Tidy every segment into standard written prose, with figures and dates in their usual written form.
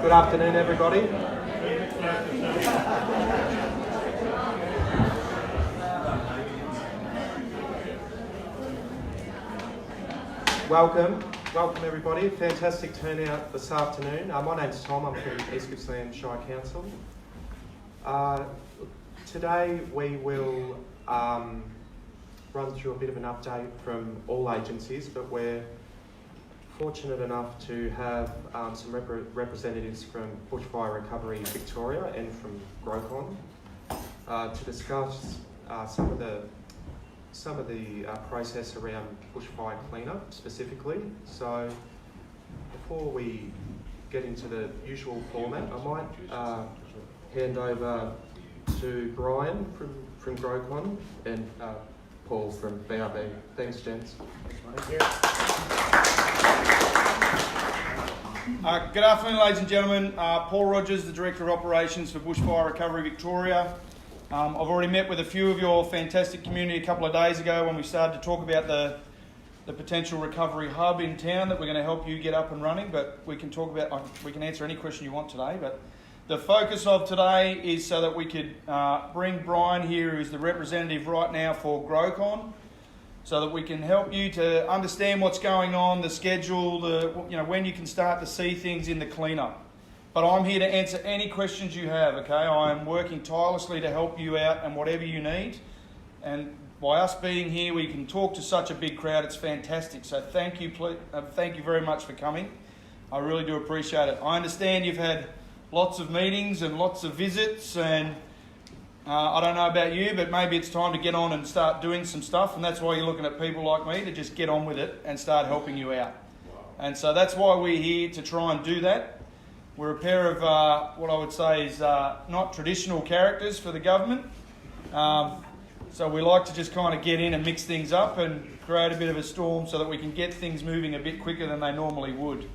Good afternoon, everybody. Welcome everybody. Fantastic turnout this afternoon. My name's Tom, I'm from East Gippsland Shire Council. Today we will run through a bit of an update from all agencies, but we're fortunate enough to have some representatives from Bushfire Recovery Victoria and from GrowCon to discuss some of the process around bushfire cleanup specifically. So before we get into the usual format, I might hand over to Brian from GrowCon and Paul from BRB. Thanks, gents. Good afternoon, ladies and gentlemen. Paul Rogers, the Director of Operations for Bushfire Recovery Victoria. I've already met with a few of your fantastic community a couple of days ago when we started to talk about the potential recovery hub in town that we're going to help you get up and running. But we can answer any question you want today. But the focus of today is so that we could bring Brian here, who's the representative right now for GrowCon, so that we can help you to understand what's going on, the schedule, when you can start to see things in the cleanup. But I'm here to answer any questions you have, okay? I'm working tirelessly to help you out and whatever you need. And by us being here, we can talk to such a big crowd. It's fantastic. So thank you very much for coming. I really do appreciate it. I understand you've had lots of meetings and lots of visits, and I don't know about you, but maybe it's time to get on and start doing some stuff, and that's why you're looking at people like me to just get on with it and start helping you out. And so that's why we're here, to try and do that. We're a pair of what I would say is not traditional characters for the government. So we like to just kind of get in and mix things up and create a bit of a storm so that we can get things moving a bit quicker than they normally would.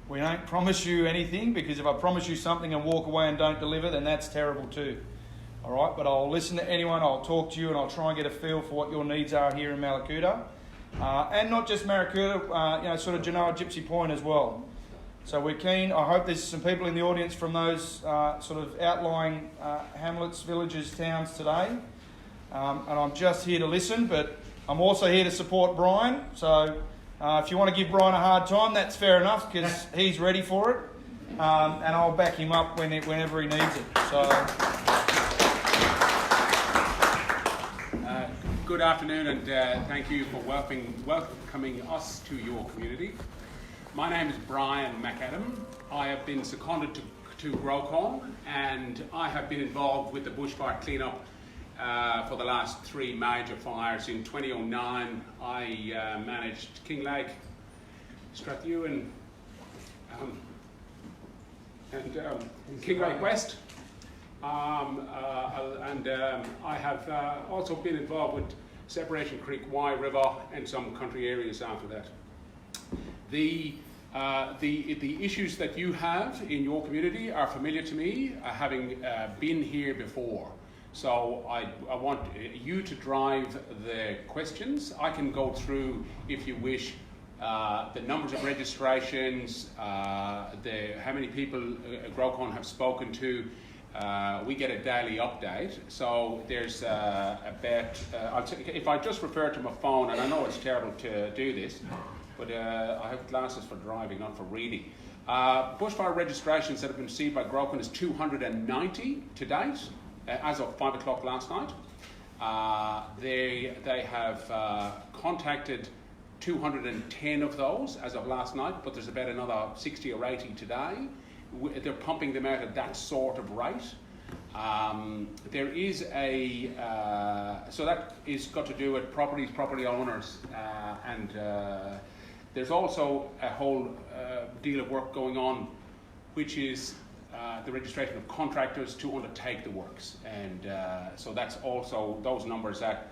We don't promise you anything, because if I promise you something and walk away and don't deliver, then that's terrible too. All right, but I'll listen to anyone, I'll talk to you, and I'll try and get a feel for what your needs are here in Mallacoota. And not just Mallacoota, sort of Genoa, Gypsy Point as well. So we're keen. I hope there's some people in the audience from those sort of outlying hamlets, villages, towns today. And I'm just here to listen, but I'm also here to support Brian. So if you want to give Brian a hard time, that's fair enough, because he's ready for it. And I'll back him up whenever he needs it. So. Good afternoon, and thank you for welcoming us to your community. My name is Brian McAdam. I have been seconded to GrowCon, and I have been involved with the bushfire cleanup for the last three major fires. In 2009, I managed Kinglake, Strathewen, and Kinglake West. And I have also been involved with Separation Creek, Wye River, and some country areas after that. The issues that you have in your community are familiar to me, having been here before. So I want you to drive the questions. I can go through, if you wish, the numbers of registrations, how many people GrowCon have spoken to. We get a daily update, so there's if I just refer to my phone, and I know it's terrible to do this, but I have glasses for driving, not for reading. Bushfire registrations that have been received by GrowCon is 290 to date, as of 5 o'clock last night. They have contacted 210 of those as of last night, but there's about another 60 or 80 today. They're pumping them out at that sort of rate. There is so that is got to do with property owners, and there's also a whole deal of work going on, which is the registration of contractors to undertake the works. And so that's also those numbers that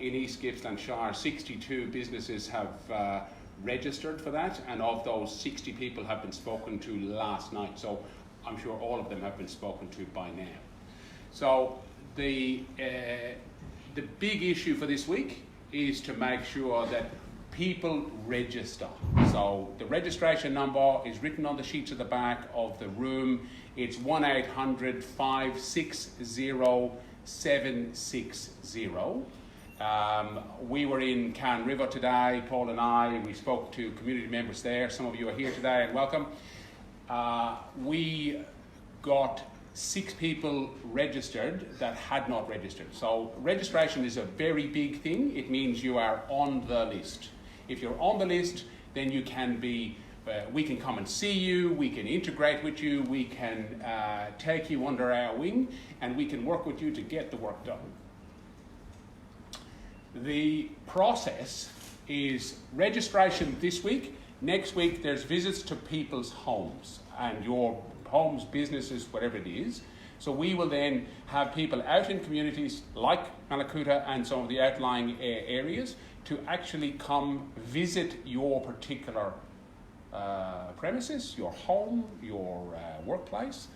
in East Gippsland Shire, 62 businesses have registered for that, and of those 60 people have been spoken to last night, so I'm sure all of them have been spoken to by now. So the big issue for this week is to make sure that people register. So the registration number is written on the sheets at the back of the room. It's 1-800-560-760. We were in Can River today, Paul and I. We spoke to community members there. Some of you are here today and welcome. We got 6 people registered that had not registered. So registration is a very big thing. It means you are on the list. If you're on the list, then you can be, we can come and see you, we can integrate with you, we can take you under our wing, and we can work with you to get the work done. The process is registration this week. Next week there's visits to people's homes and your homes, businesses, whatever it is. So we will then have people out in communities like Mallacoota and some of the outlying areas to actually come visit your particular premises, your home, your workplace.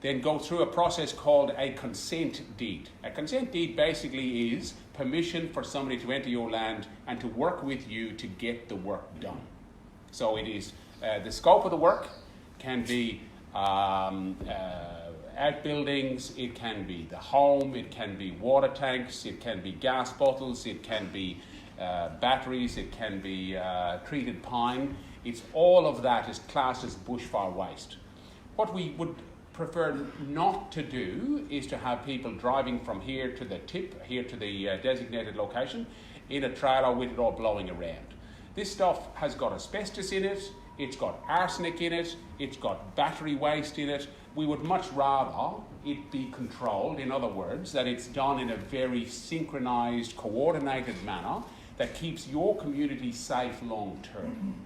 Then go through a process called a consent deed. A consent deed basically is permission for somebody to enter your land and to work with you to get the work done. So it is the scope of the work can be outbuildings, it can be the home, it can be water tanks, it can be gas bottles, it can be batteries, it can be treated pine. It's all of that is classed as bushfire waste. What we would prefer not to do is to have people driving from here to the tip, here to the designated location, in a trailer with it all blowing around. This stuff has got asbestos in it, it's got arsenic in it, it's got battery waste in it. We would much rather it be controlled, in other words, that it's done in a very synchronised, coordinated manner that keeps your community safe long term.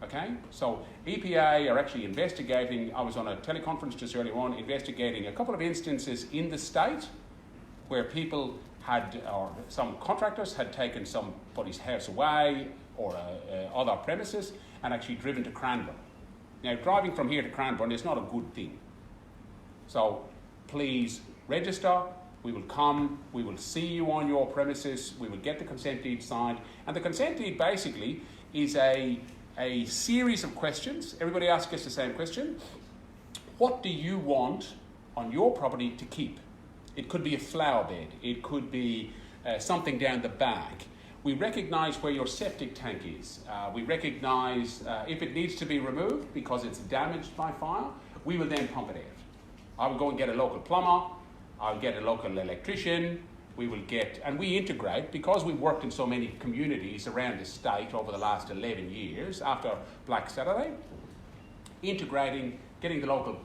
Okay, so EPA are actually investigating, I was on a teleconference just earlier on, investigating a couple of instances in the state where people had, or some contractors had taken somebody's house away or other premises and actually driven to Cranbourne. Now, driving from here to Cranbourne is not a good thing. So please register, we will come, we will see you on your premises, we will get the consent deed signed, and the consent deed basically is a series of questions. Everybody asks us the same question. What do you want on your property to keep? It could be a flower bed. It could be something down the back. We recognise where your septic tank is. We recognise if it needs to be removed because it's damaged by fire, we will then pump it out. I will go and get a local plumber. I'll get a local electrician. We will get, and we integrate, because we've worked in so many communities around the state over the last 11 years after Black Saturday, integrating, getting the local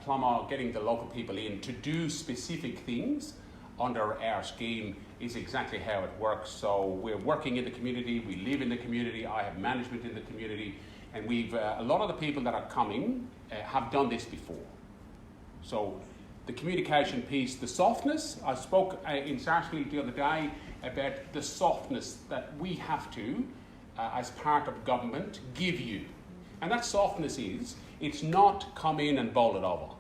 plumber, getting the local people in to do specific things under our scheme is exactly how it works. So we're working in the community, we live in the community, I have management in the community, and we've a lot of the people that are coming have done this before. So the communication piece, the softness, I spoke in Saturday the other day about the softness that we have to, as part of government, give you. And that softness is, it's not come in and bowl it over.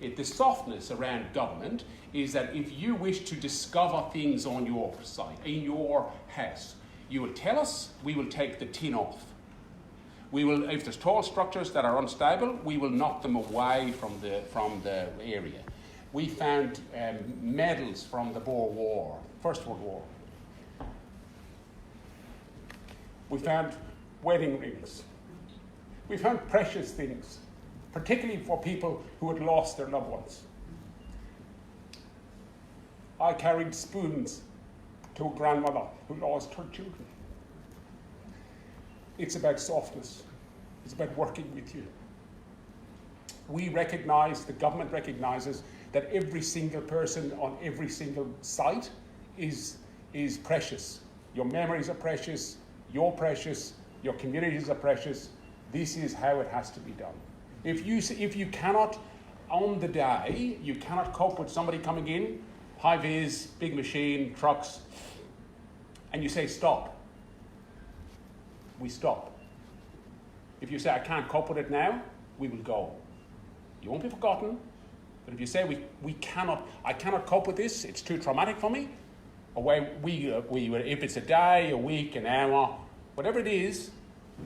The softness around government is that if you wish to discover things on your site, in your house, you will tell us, we will take the tin off. We will, if there's tall structures that are unstable, we will knock them away from the area. We found medals from the Boer War, First World War. We found wedding rings. We found precious things, particularly for people who had lost their loved ones. I carried spoons to a grandmother who lost her children. It's about softness. It's about working with you. We recognise, the government recognises, that every single person on every single site is precious. Your memories are precious, you're precious, your communities are precious. This is how it has to be done. If you cannot, on the day, you cannot cope with somebody coming in, high vis, big machine, trucks, and you say stop, we stop. If you say I can't cope with it now, we will go. You won't be forgotten, but if you say I cannot cope with this, it's too traumatic for me, if it's a day, a week, an hour, whatever it is,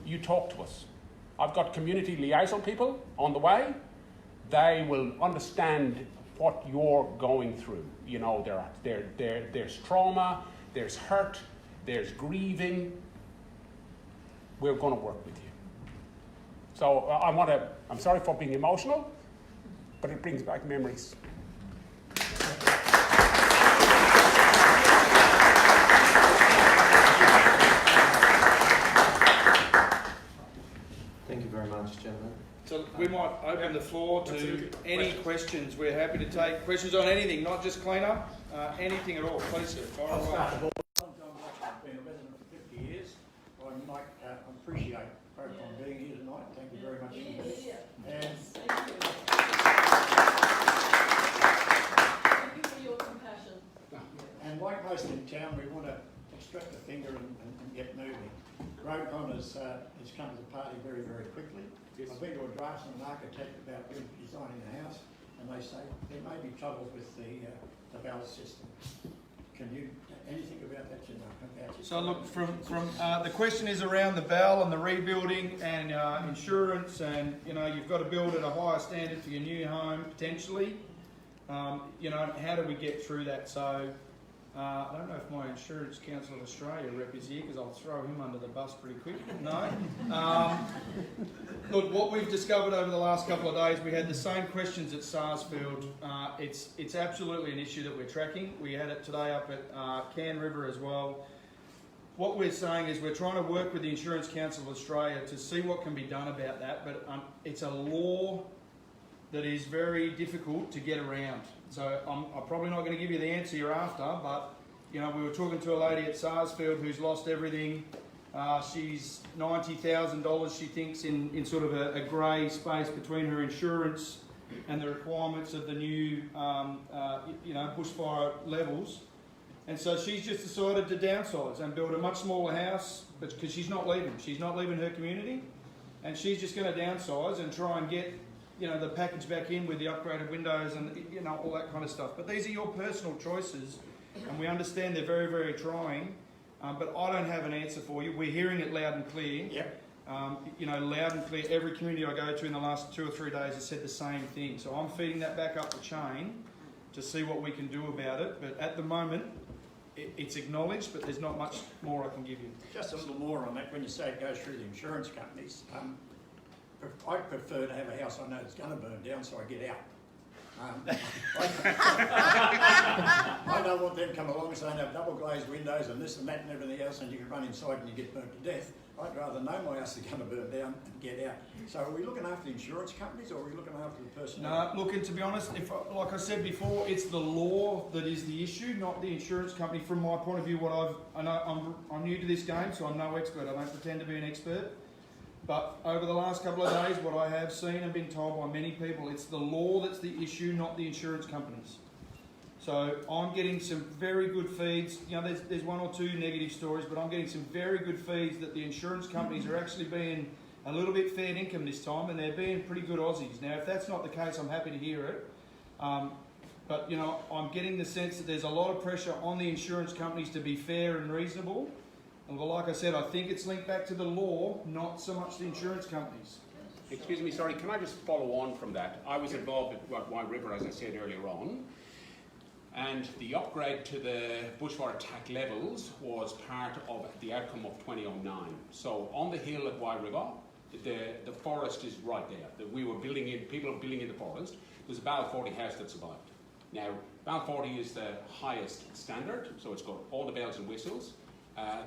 you talk to us. I've got community liaison people on the way. They will understand what you're going through. You know, there's trauma, there's hurt, there's grieving. We're going to work with you. So I'm sorry for being emotional, but it brings back memories. Thank you very much, gentlemen. So we might open the floor to any questions. We're happy to take questions on anything, not just clean-up, anything at all. Please, sir. Fire away. I've been a resident for 50 years. I'd like appreciate Procon being here tonight. Thank you very much indeed. And Thank you for your compassion. And like most in town, we want to extract the finger and get moving. Procon has come to the party very, very quickly. Yes. I've been to a draftsman and architect about designing the house, and they say there may be troubles with the valve system. Can you, anything about that, you know? About So look, from the question is around the bell and the rebuilding and insurance, and you know you've got to build at a higher standard for your new home potentially. You know, how do we get through that? So I don't know if my Insurance Council of Australia rep is here because I'll throw him under the bus pretty quick. No. Look, what we've discovered over the last couple of days, we had the same questions at Sarsfield. It's absolutely an issue that we're tracking. We had it today up at Cairn River as well. What we're saying is we're trying to work with the Insurance Council of Australia to see what can be done about that, but it's a law that is very difficult to get around. So I'm probably not going to give you the answer you're after, but you know, we were talking to a lady at Sarsfield who's lost everything. She's $90,000, she thinks, in sort of a grey space between her insurance and the requirements of the new, you know, bushfire levels. And so she's just decided to downsize and build a much smaller house, but because she's not leaving her community, and she's just going to downsize and try and get, you know, the package back in with the upgraded windows and, you know, all that kind of stuff. But these are your personal choices, and we understand they're very, very trying. But I don't have an answer for you. We're hearing it loud and clear. Yep. You know, loud and clear. Every community I go to in the last 2 or 3 days has said the same thing. So I'm feeding that back up the chain to see what we can do about it. But at the moment, it's acknowledged, but there's not much more I can give you. Just a little more on that. When you say it goes through the insurance companies, I'd prefer to have a house I know that's going to burn down so I get out. I don't want them to come along saying have double glazed windows and this and that and everything else, and you can run inside and you get burnt to death. I'd rather know my house is going to burn down and get out. So are we looking after the insurance companies, or are we looking after the person? No, look, and to be honest, like I said before, it's the law that is the issue, not the insurance company. From my point of view, I'm new to this game, so I'm no expert. I don't pretend to be an expert. But over the last couple of days, what I have seen and been told by many people, it's the law that's the issue, not the insurance companies. So I'm getting some very good feeds. You know, there's 1 or 2 negative stories, but I'm getting some very good feeds that the insurance companies are actually being a little bit fair income this time, and they're being pretty good Aussies. Now, if that's not the case, I'm happy to hear it. But, you know, I'm getting the sense that there's a lot of pressure on the insurance companies to be fair and reasonable. And well, like I said, I think it's linked back to the law, not so much the insurance companies. Excuse me, sorry, can I just follow on from that? I was involved at Wye River, as I said earlier on, and the upgrade to the bushfire attack levels was part of the outcome of 2009. So on the hill at Wye River, the forest is right there. We were building in, people are building in the forest. There's a Bal 40 house that survived. Now, Bal 40 is the highest standard, so it's got all the bells and whistles.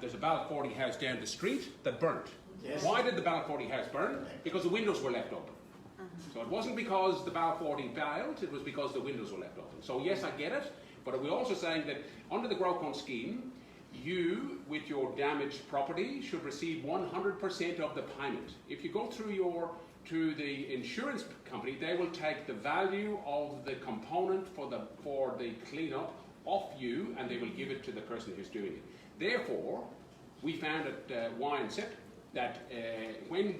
There's a Bal 40 house down the street that burnt. Yes. Why did the Bal 40 house burn? Because the windows were left open. So it wasn't because the Bal 40 failed, it was because the windows were left open. So yes, I get it, but we're also saying that under the Grocon scheme, you, with your damaged property, should receive 100% of the payment. If you go through to the insurance company, they will take the value of the component for the cleanup off you, and they will give it to the person who's doing it. Therefore, we found at YNCIP that when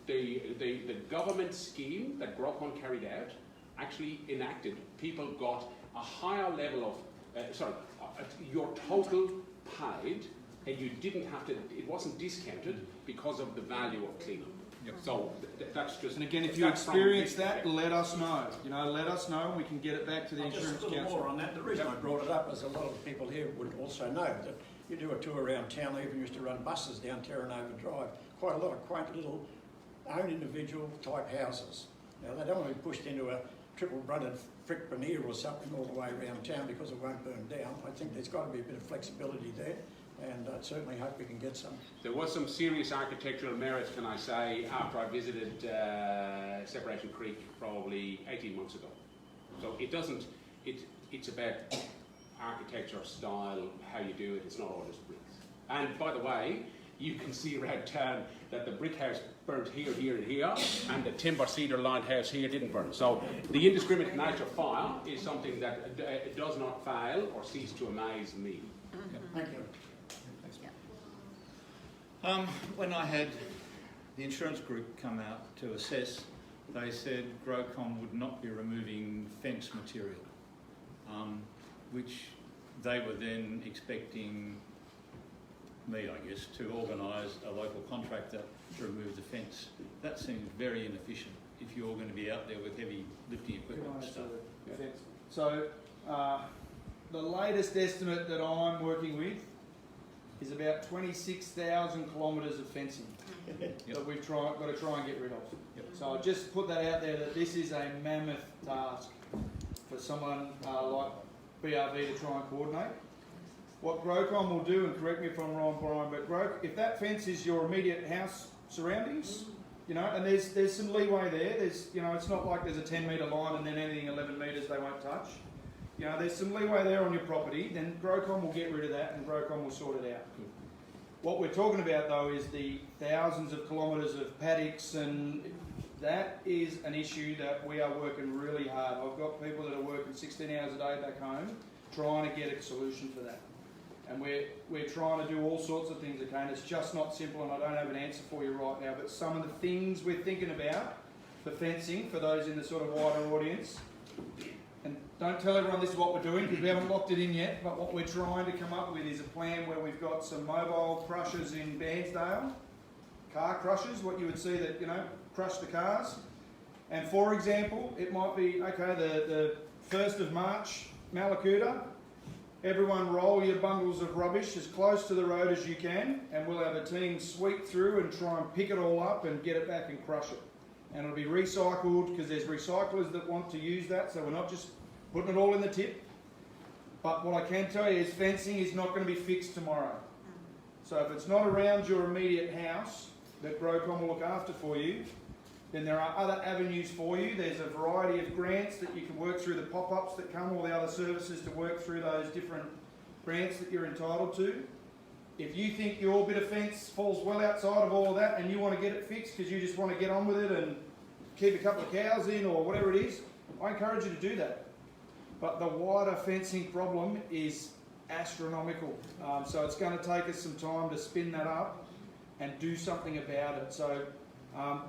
the government scheme that Grocon carried out actually enacted, people got a higher level of, your total paid, and you didn't have to, it wasn't discounted because of the value of cleanup. Yep. So that's just... And again, if you that's from experience this that, let us know. You know, let us know and we can get it back to the Just Insurance a little Council. more on that. The reason I brought it up is a lot of people here would also know that you do a tour around town. They even used to run buses down Terranova Drive. Quite a lot of quaint little own individual type houses. Now they don't want to be pushed into a triple brunted brick veneer or something all the way around town because it won't burn down. I think there's got to be a bit of flexibility there, and I certainly hope we can get some. There was some serious architectural merit, can I say, after I visited Separation Creek probably 18 months ago. So it doesn't, it's about architecture, style, how you do it, it's not all just bricks. And by the way, you can see around town that the brick house burnt here, here and here, and the timber cedar lined house here didn't burn. So the indiscriminate nature of fire is something that does not fail or cease to amaze me. Thank you. When I had the insurance group come out to assess, they said Grocom would not be removing fence material, which they were then expecting me, I guess, to organise a local contractor to remove the fence. That seems very inefficient if you're going to be out there with heavy lifting equipment and stuff. So, the latest estimate that I'm working with is about 26,000 kilometres of fencing that we've got to try and get rid of. Yep. So I'll just put that out there that this is a mammoth task for someone like BRV to try and coordinate. What Grocom will do, and correct me if I'm wrong, Brian, but if that fence is your immediate house surroundings, you know, and there's some leeway there. There's, you know, it's not like there's a 10 metre line and then anything 11 metres they won't touch. You know, there's some leeway there on your property. Then Grocom will get rid of that, and Grocom will sort it out. What we're talking about though is the thousands of kilometres of paddocks, and that is an issue that we are working really hard. I've got people that are working 16 hours a day back home trying to get a solution for that. And we're trying to do all sorts of things, okay? And it's just not simple, and I don't have an answer for you right now, but some of the things we're thinking about for fencing, for those in the sort of wider audience, and don't tell everyone this is what we're doing because we haven't locked it in yet, but what we're trying to come up with is a plan where we've got some mobile crushers in Bairnsdale, car crushers, what you would see that, you know, crush the cars. And for example, it might be, okay, the 1st of March, Mallacoota, everyone roll your bundles of rubbish as close to the road as you can, and we'll have a team sweep through and try and pick it all up and get it back and crush it. And it'll be recycled because there's recyclers that want to use that, so we're not just putting it all in the tip. But what I can tell you is fencing is not going to be fixed tomorrow. So if it's not around your immediate house that Grocom will look after for you, then there are other avenues for you. There's a variety of grants that you can work through, the pop-ups that come, all the other services to work through those different grants that you're entitled to. If you think your bit of fence falls well outside of all of that and you want to get it fixed because you just want to get on with it and keep a couple of cows in or whatever it is, I encourage you to do that. But the wider fencing problem is astronomical. So it's going to take us some time to spin that up and do something about it. So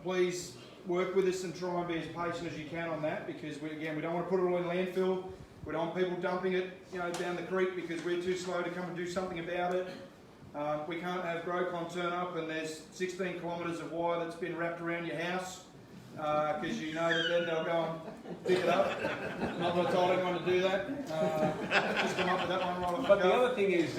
please work with us and try and be as patient as you can on that, because we don't want to put it all in landfill. We don't want people dumping it, you know, down the creek because we're too slow to come and do something about it. We can't have Grocom turn up and there's 16 kilometres of wire that's been wrapped around your house because you know that then they'll go and pick it up. Not that I told anyone to do that. Just come up with that one right off the But the cuff. other thing is,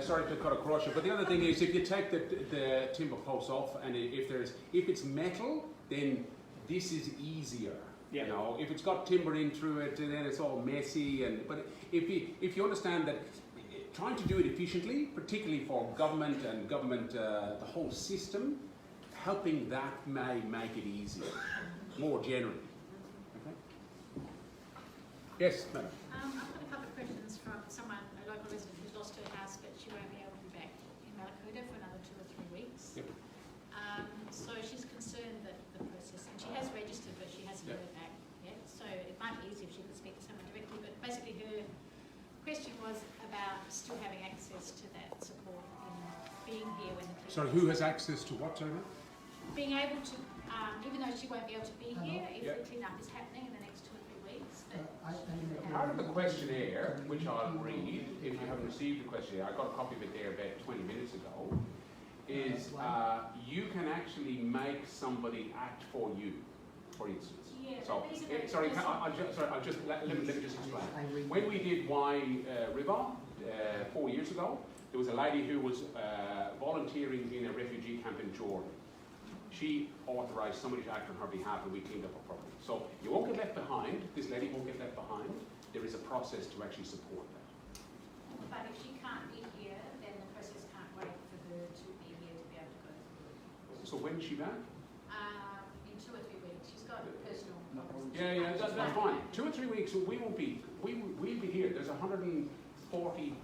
sorry to cut across you, but the other thing is if you take the timber posts off and if it's metal, then this is easier. Yeah. You know, if it's got timber in through it, then it's all messy. But if you understand that trying to do it efficiently, particularly for government and the whole system, helping that may make it easier, more generally. Okay. Yes, madam. I've got a couple of questions from someone, a local resident who's lost her house, but she won't be able to be back in Mallacoota for another 2 or 3 weeks. Yep. So she's concerned that the process, and she has registered, but she hasn't heard back yet. So it might be easy if she could speak to someone directly. But basically, her question was about still having access to that support and being here when the cleanup. Sorry, who has access to what, sorry? Being able to, even though she won't be able to be here if Yep. the cleanup is happening in the next 2 or 3 weeks. But part of the questionnaire, which I'll read, if you haven't received the questionnaire, I got a copy of it there about 20 minutes ago, is you can actually make somebody act for you, for instance. Yeah, So, but these are sorry, very I'll just let me just explain. When we did River 4 years ago, there was a lady who was volunteering in a refugee camp in Jordan. She authorised somebody to act on her behalf, and we cleaned up her property. So you won't get left behind. This lady won't get left behind. There is a process to actually support that. But if she can't be here, then the process can't wait for her to be here to be able to go through. So when is she back? In 2 or 3 weeks, she's got personal problems. Yeah, that's fine. 2 or 3 weeks, we'll be here. There's 140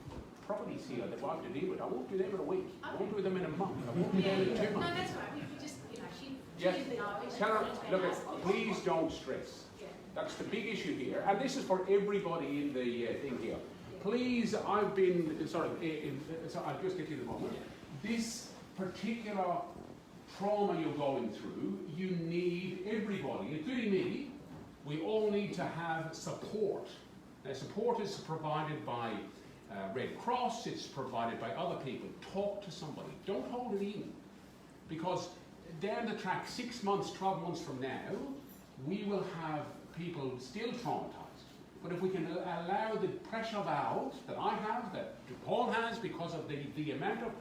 properties here that we'll have to deal with. I won't do them in a week. I won't do them in a month. I won't do them in 2 months. No, that's right. We just, you know, she Yes. Tell her, look, look, please don't stress. That's the big issue here, and this is for everybody in the thing here. Please, I've been, sorry, I'll just get to the moment. This particular trauma you're going through, you need everybody, including me, we all need to have support. Now, support is provided by Red Cross, it's provided by other people. Talk to somebody. Don't hold it in. Because down the track, 6 months, 12 months from now, we will have people still traumatized. But if we can allow the pressure valve that I have, that Paul has, because of the amount of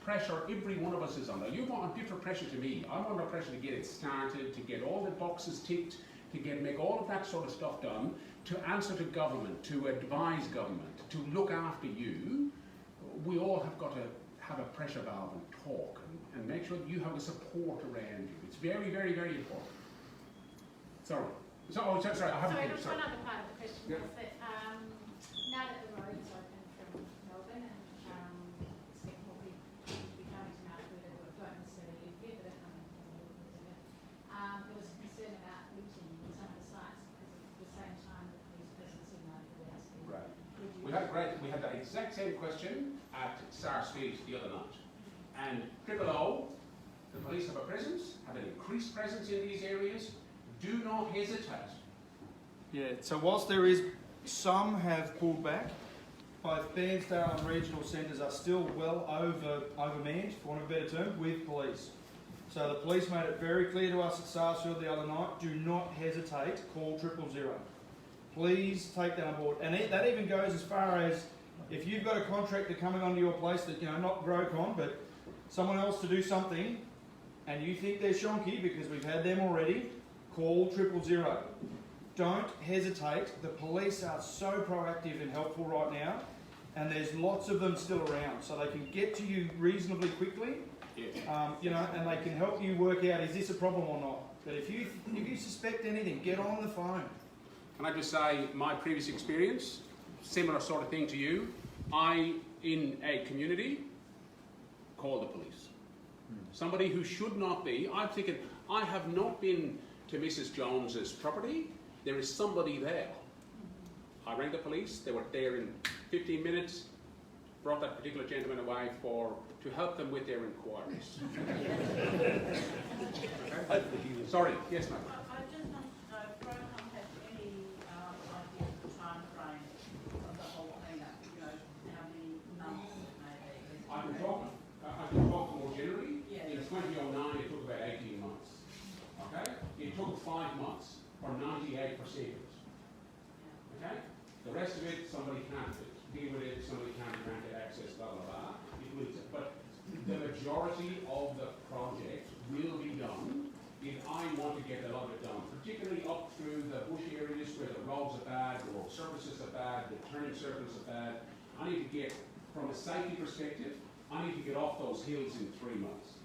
pressure every one of us is under. You're on different pressure to me. I'm under pressure to get it started, to get all the boxes ticked, to make all of that sort of stuff done, to answer to government, to advise government, to look after you. We all have got to have a pressure valve and talk and make sure that you have the support around you. It's very, very, very important. Sorry, I haven't finished. One other part of the question Yeah. was that now that the road is open from Melbourne and expect more people to be coming to Mallacoota who don't necessarily live here but are coming from there was concern about looting in some of the sites because at the same time the police presence in Mallacoota has been. Right. We had that exact same question at Sarsfield the other night. And O, the police have a presence, have an increased presence in these areas. Do not hesitate. Yeah, so whilst there is, some have pulled back, both Bairnsdale and regional centres are still well overmanned, for want of a better term, with police. So the police made it very clear to us at Sarsfield the other night, do not hesitate, call 000. Please take that on board. And that even goes as far as, if you've got a contractor coming onto your place that, you know, not Grocon, but someone else to do something, and you think they're shonky, because we've had them already, call 000. Don't hesitate. The police are so proactive and helpful right now, and there's lots of them still around, so they can get to you reasonably quickly. You know, and they can help you work out, is this a problem or not? But if you suspect anything, get on the phone. Can I just say, my previous experience, similar sort of thing to you, in a community, call the police. Somebody who should not be, I'm thinking, I have not been to Mrs. Jones's property, there is somebody there. I rang the police, they were there in 15 minutes, brought that particular gentleman away to help them with their inquiries. Okay? Sorry, yes ma'am. I just want to know if Grocon has any idea of the time frame of the whole clean-up, you know, how many months it may be? I can talk more generally. Yeah. In 2009 it took about 18 months. Okay? It took 5 months for 98%. Okay? The rest of it, somebody can't deal with it, somebody can't grant it access, blah, blah, blah. But the majority of the project will be done if I want to get a lot of it done, particularly up through the bush areas where the roads are bad, the road surfaces are bad, the turning circles are bad. I need to get, from a safety perspective, I need to get off those hills in 3 months.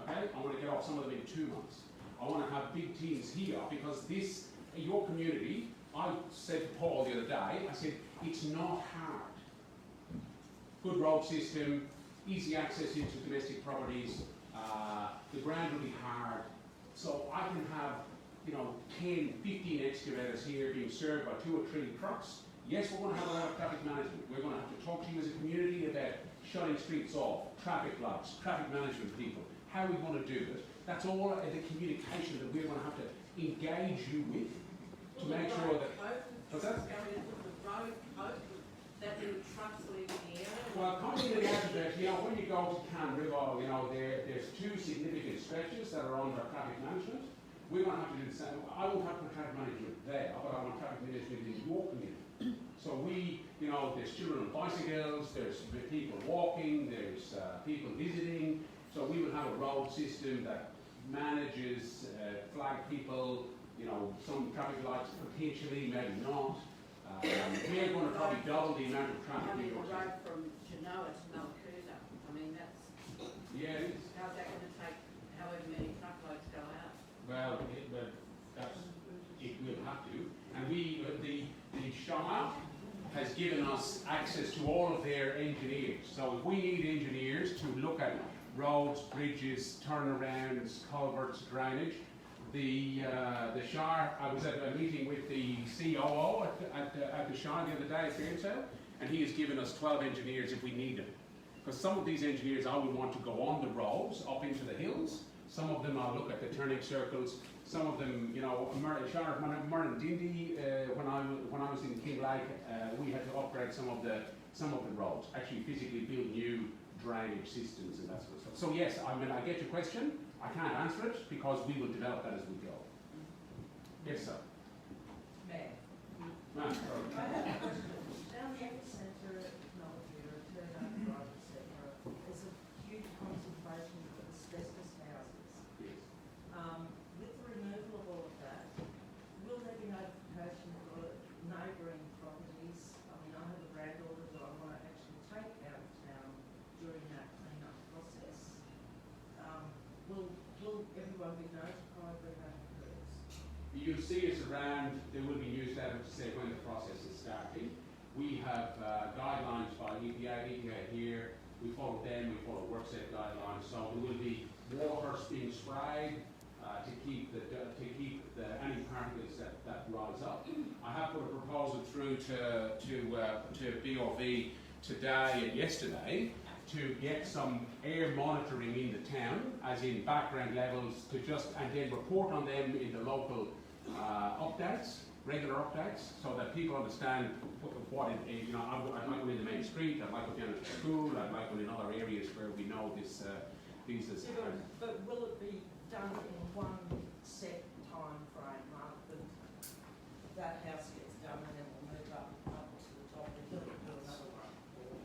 Okay? I want to get off some of them in 2 months. I want to have big teams here because this, your community, I said to Paul the other day, I said, it's not hard. Good road system, easy access into domestic properties, the ground will be hard. So I can have, 10, 15 excavators here being served by 2 or 3 trucks. Yes, we're going to have a lot of traffic management. We're going to have to talk to you as a community about shutting streets off, traffic lights, traffic management people, how we want to do it. That's all the communication that we're going to have to engage you with. to make sure that. What's that? The road coat, that the trucks leave in the area. Well, coming into the aspect, when you go to Can River, there's two significant stretches that are under traffic management. We're going to have to do the same. I won't have traffic management there, but I want traffic management in your community. So there's children on bicycles, there's people walking, there's people visiting. So we will have a road system that manages flag people, some traffic lights potentially, maybe not. We're going to probably double the amount of traffic. I mean, the road from Genoa to Mallacoota, that's, yeah, it is. how's that going to take however many truckloads go out? Well, it will have to. And the Shire has given us access to all of their engineers. So if we need engineers to look at roads, bridges, turnarounds, culverts, drainage, the Shire, I was at a meeting with the COO at the Shire the other day at Fairfield, and he has given us 12 engineers if we need them. Because some of these engineers I would want to go on the roads, up into the hills. Some of them I'll look at the turning circles. Some of them, Shire of Murrindindi, when I was in Kinglake, we had to upgrade some of the roads, actually physically build new drainage systems and that sort of stuff. So yes, I get your question. I can't answer it because we will develop that as we go. Yes, sir. Mayor. Ma'am, sorry. I have a question. Down the epicentre, Mallacoota, Turnover Drive, etc., there's a huge concentration of asbestos houses. Yes. With the removal of all of that, will there be notification for neighbouring properties? I have a granddaughter that I want to actually take out of town during that clean-up process. Will everyone be notified when that occurs? You'll see us around. There will be newsletters to say when the process is starting. We have guidelines by EPA here. We follow them. We follow work set guidelines. So there will be water being sprayed to keep any particles that rise up. I have put a proposal through to BRV today and yesterday to get some air monitoring in the town, as in background levels, and then report on them in the local updates, regular updates, so that people understand what it is. I'd like one in the main street, I'd like one down at the school, I'd like one in other areas where we know this. But will it be done in one set time frame, rather than that house gets done and then we'll move up to the top and do another one? Or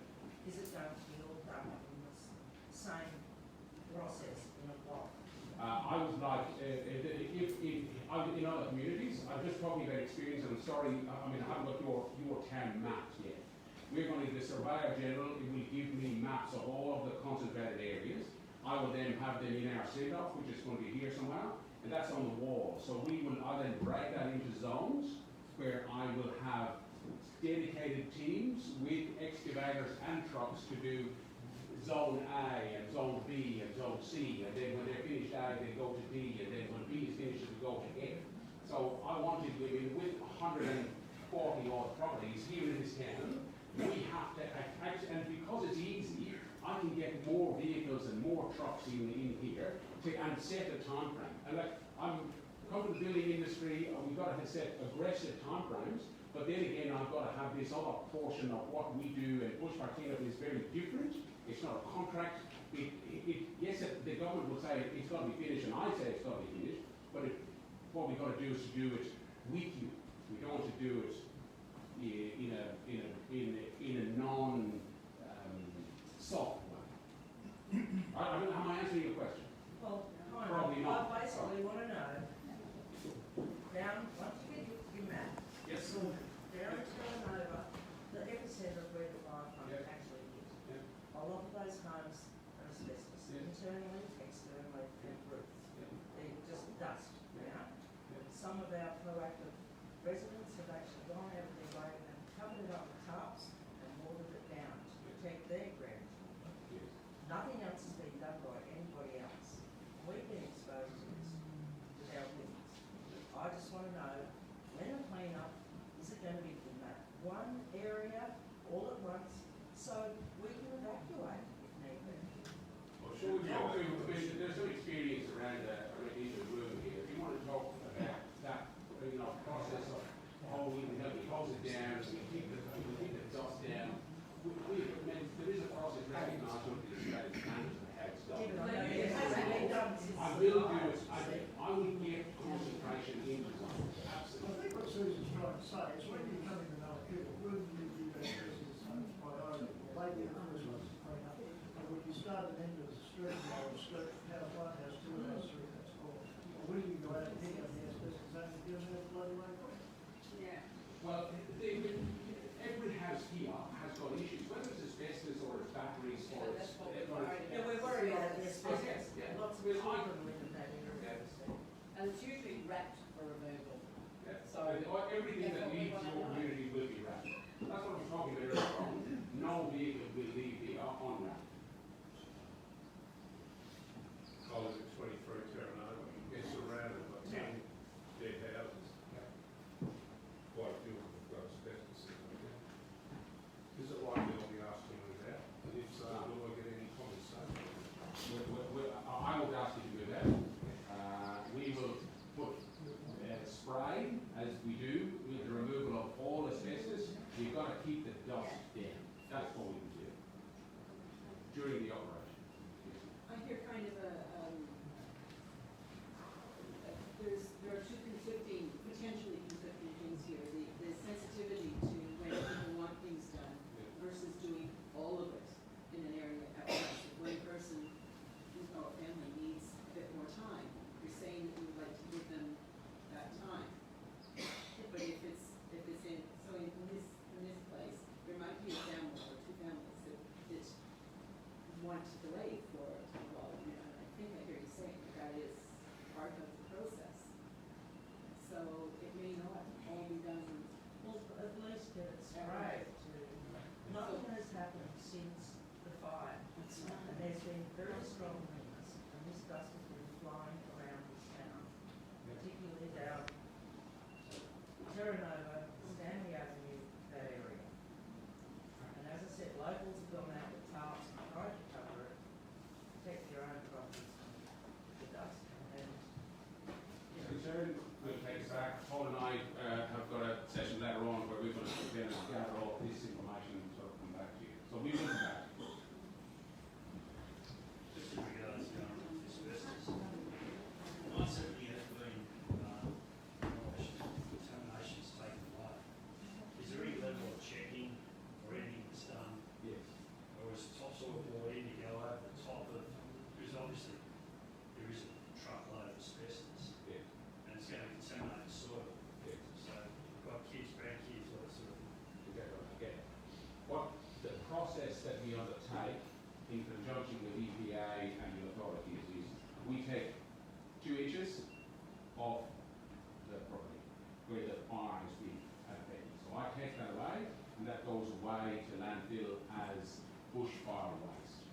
is it going to be all done in the same process in a block? I would like, if in other communities, I'm just talking about experience, and I'm sorry, I haven't got your town mapped yet. We're going to, the Surveyor General, it will give me maps of all of the concentrated areas. I will then have them in our send-off, which is going to be here somewhere, and that's on the wall. So I'll then break that into zones, where I will have dedicated teams with excavators and trucks to do Zone A and Zone B and Zone C, and then when they're finished A, they go to D, and then when B is finished, they go to F. So I wanted, with 140 odd properties here in this town, we have to and because it's easy, I can get more vehicles and more trucks in here and set a time frame. And I'm coming to the building industry, we've got to set aggressive time frames, but then again, I've got to have this other portion of what we do, and bushfire cleanup is very different. It's not a contract. Yes, the government will say it's got to be finished, and I say it's got to be finished, but what we've got to do is to do it with you. We don't want to do it in a non soft way. Am I answering your question? Well, Probably not. I basically want to know, once you get your map, Yes. down to Turnover, the epicentre of where the fire front Yeah. actually is. Yeah. A lot of those homes are asbestos, Yeah. internally, externally, and roofs. Yeah. They're just dust now. Yeah. Some of our proactive residents have actually gone out of their way and covered it up with tarps and watered it down to protect their ground. Yes. Nothing else is being done by anybody else. We've been exposed to this with our livings. I just want to know, when a clean up, is it going to be in that one area all at once so we can evacuate if need be? Well, sure, there's some experience around in the room here. If you want to talk about that, process of close it down, we keep the dust down. There is a process recognised under the Australian standards of how it's done. It hasn't been done since I the will do fire. it. I will get concentration in design. I Absolutely. think what Susan's trying to say is when you come into Mallacoota, wouldn't you be that person's priority, or they get the first ones to clean up? And when you start an end of the street, or street, house one, house two, house three, that's all. Or will you go out and pick up the asbestos and give them a bloody way quick? Yeah. Well, every house here has got issues, whether it's asbestos or it's batteries or it's. That's what we're worried Yeah, we're worried about this. Yeah. Lots of people live in that area. And it's usually wrapped for removal. Yeah. So- Everything that That's what we leaves wanna your know. community will be wrapped. That's what I'm talking about earlier on. No vehicle will leave here unwrapped. I was at 23 Terranova, it's surrounded by 10 dead houses. Quite a few of them have got asbestos in them. Is it likely I'll be asked to move out? And if so, will I get any compensation? I will ask you to do that. We will put spray, as we do, with the removal of all asbestos. You've got to keep the dust down. That's what we will do during the operation. I hear kind of there are two potentially conflicting things here. The sensitivity to when people want things done versus doing all of it in an area at once. If one person who's got a family needs a bit more time, you're saying that you would like to give them that time. But if it's in this place, there might be a family or two families that want to delay for a while. I think I hear you saying that is part of the process. So it may not all be done. Well, at least get it sprayed to, nothing has happened since the fire. And there's been very strong winds, and this dust has been flying around this town, particularly down Terranova, Stanley Avenue, that area. And as I said, locals have gone out with tarps and tried to cover it, protect their own properties from the dust. And Concern, we'll take it back. Paul and I have got a session later on where we're going to sit down and gather all this information and sort of come back to you. So we will come back. Just in regards to asbestos, I certainly have been contaminations taken away. Is there any level of checking or anything that's done? Yes. Or is topsoil brought in to go over the top of, because obviously there is a truckload of asbestos Yes. and it's going to contaminate the soil. Yes. So we've got kids, grandkids, all that sort of thing. Okay. What the process that we undertake in conjunction with EPA and the authorities is we take 2 inches of the property where the fire has been affected. So I take that away and that goes away to landfill as bushfire waste.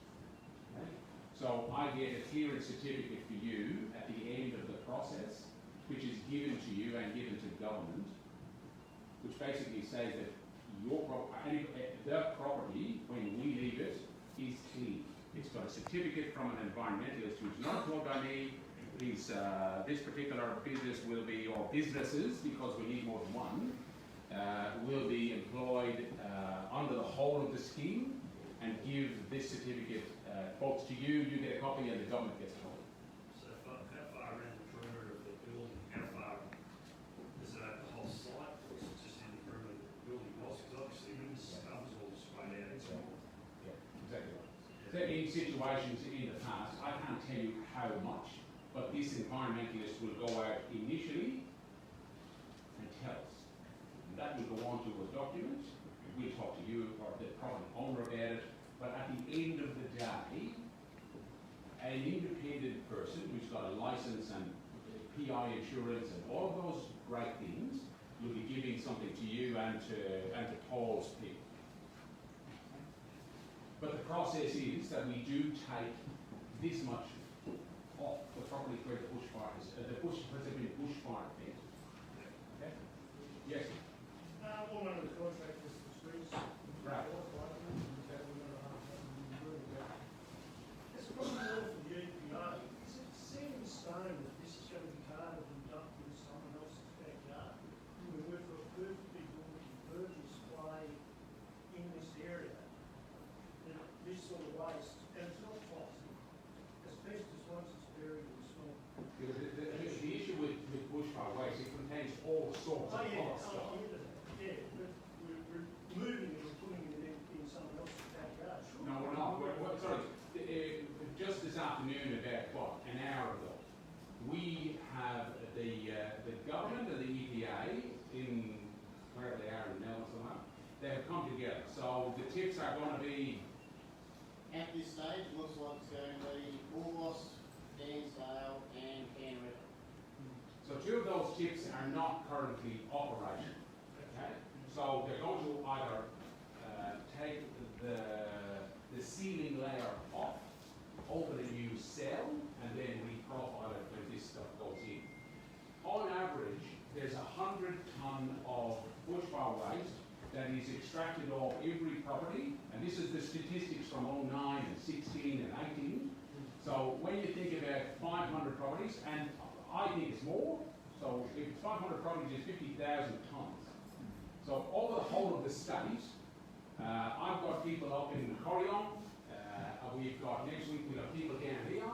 Okay? So I get a clearance certificate for you at the end of the process, which is given to you and given to government, which basically says that the property, when we leave it, is clean. It's got a certificate from an environmentalist who's not told by me. This particular business will be, or businesses, because we need more than one, will be employed under the whole of the scheme and give this certificate both to you, you get a copy, and the government gets a copy. So how far around the perimeter of the building, how far is it at the whole site, or is it just in the perimeter of the building? Because obviously when this comes all sprayed out, it's all. Yeah, exactly right. So in situations in the past, I can't tell you how much, but this environmentalist will go out initially and tell us. And that will go on to a document. We'll talk to you or the property owner about it. But at the end of the day, an independent person who's got a license and PI insurance and all of those great things will be giving something to you and to Paul's people. But the process is that we do take this much off the property where the bushfire has been bushfire affected. Okay? Yes? One of the contractors for streets. Right. It's a problem for the EPA. Is it set in stone that this is going to be harder than dumped in someone else's backyard? We're for a perfectly good Yeah, but we're moving it and putting it in someone else's backyard. Sure. No, we're not. Sorry. Just this afternoon, about an hour ago, we have the government and the EPA in wherever they are in Melbourne somewhere. They have come together. So the tips are going to be. At this stage, it looks like it's going to be Bullmoss, Dansdale and Canberra. So two of those tips are not currently operational. Okay? So they're going to either take the ceiling layer off, open a new cell, and then reprofile it when this stuff goes in. On average, there's 100 tonne of bushfire waste that is extracted off every property, and this is the statistics from 09 and 16 and 18. So when you think about 500 properties, and I think it's more, so if it's 500 properties, it's 50,000 tonnes. So over the whole of the state, I've got people up in Corrion, we've got next week, we've got people down here,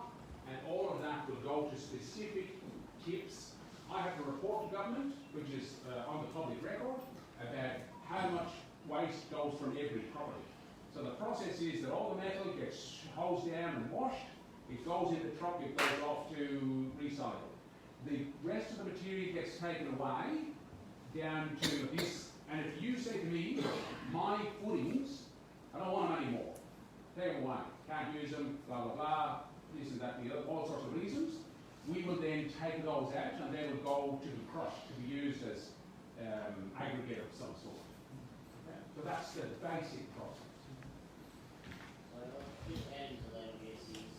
and all of that will go to specific tips. I have to report to government, which is on the public record, about how much waste goes from every property. So the process is that all the metal gets hosed down and washed, it goes in the truck, it goes off to recycle. The rest of the material gets taken away down to this, and if you say to me, my footings, I don't want them anymore, take them away, can't use them, blah, blah, blah, this and that, and the other, all sorts of reasons, we will then take those out and they will go to be crushed, to be used as aggregate of some sort. So that's the basic process. So just adding to that, I guess, is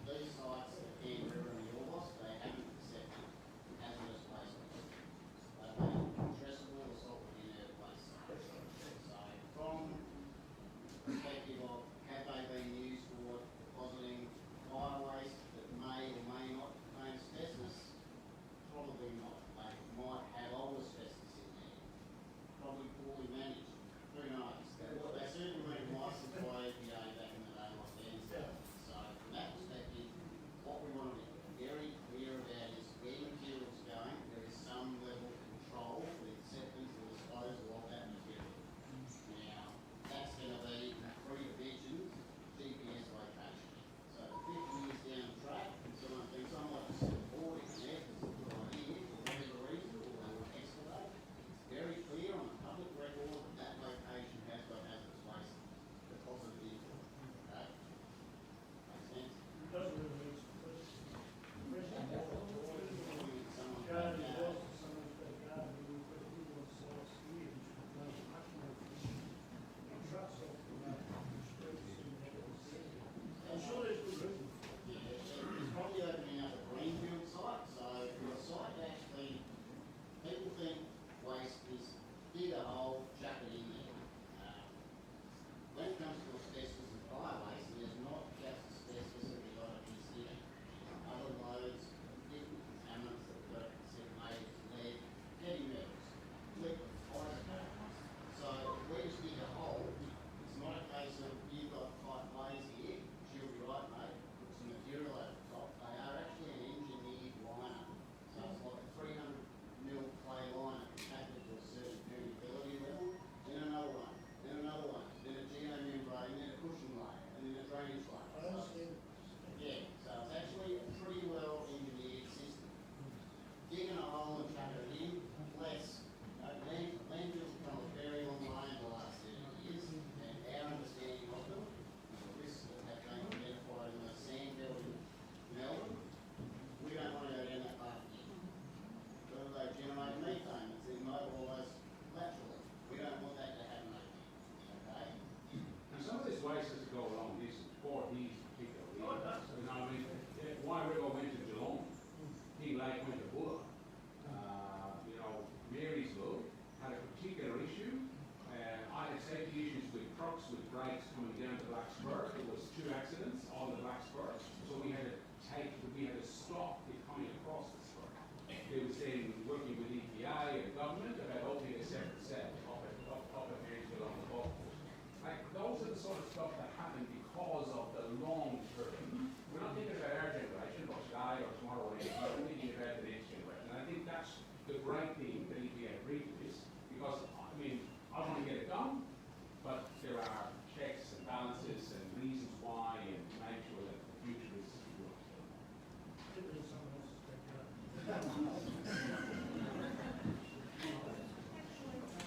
these sites at Canberra and Bullmoss, they haven't accepted hazardous waste. They've made addressable or salt inert waste. So from perspective of have they been used for depositing fire waste that may or may not contain asbestos? Probably not. They might have old asbestos in there. Probably poorly managed. Who knows? They certainly weren't licensed by EPA back in the day like they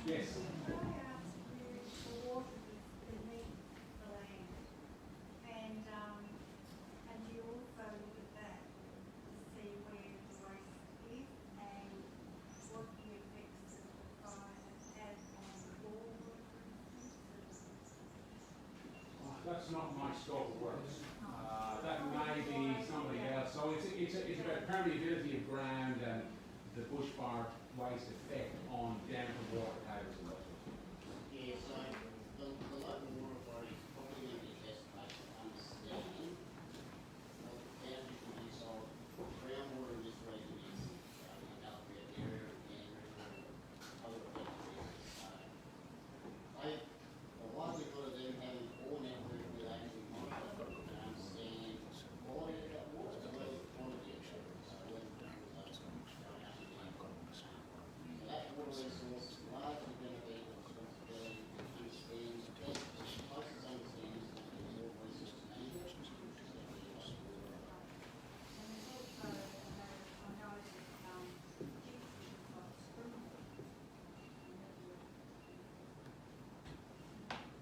Yes. Can I ask where the water is beneath the land? And you also look at that to see where the waste is and what the effects of the fire have had on the board, for instance? Oh, that's not my scope of works. That may be somebody else. So it's about permeability of ground and the bushfire waste effect on damp and water tables and that sort of thing. Yeah, so the local water authority is probably going to be best placed to understand how different use of groundwater in this region is in the Mallacoota area and other areas. The likelihood of them having a core network with actually monitor and understand the quality of that water as well as the quantity of it. So whether those going up and down. So that water resource is largely going to be the responsibility of understanding the best, closest understanding of the water resource management, which is going to be the water. And there's also, I know that, Dixon has got sprinklers.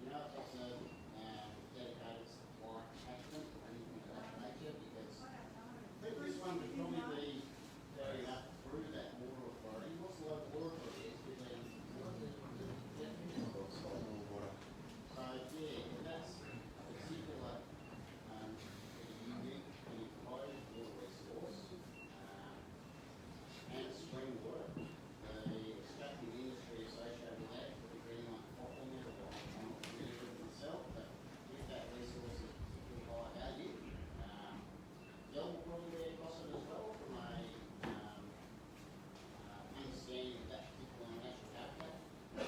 You know, if it's a dedicated supply catchment or anything of that nature, because I don't know. I think this one would probably be going up through that water authority. What's the local water authority is within. So yeah, that's a particular unique and enclosed water resource, and it's spring water. The extracting industry associated with that could be bringing like popping it, or I'm not familiar with it myself, but if that resource is particularly high value, there will probably be a cost of it as well from a understanding of that particular natural habitat. So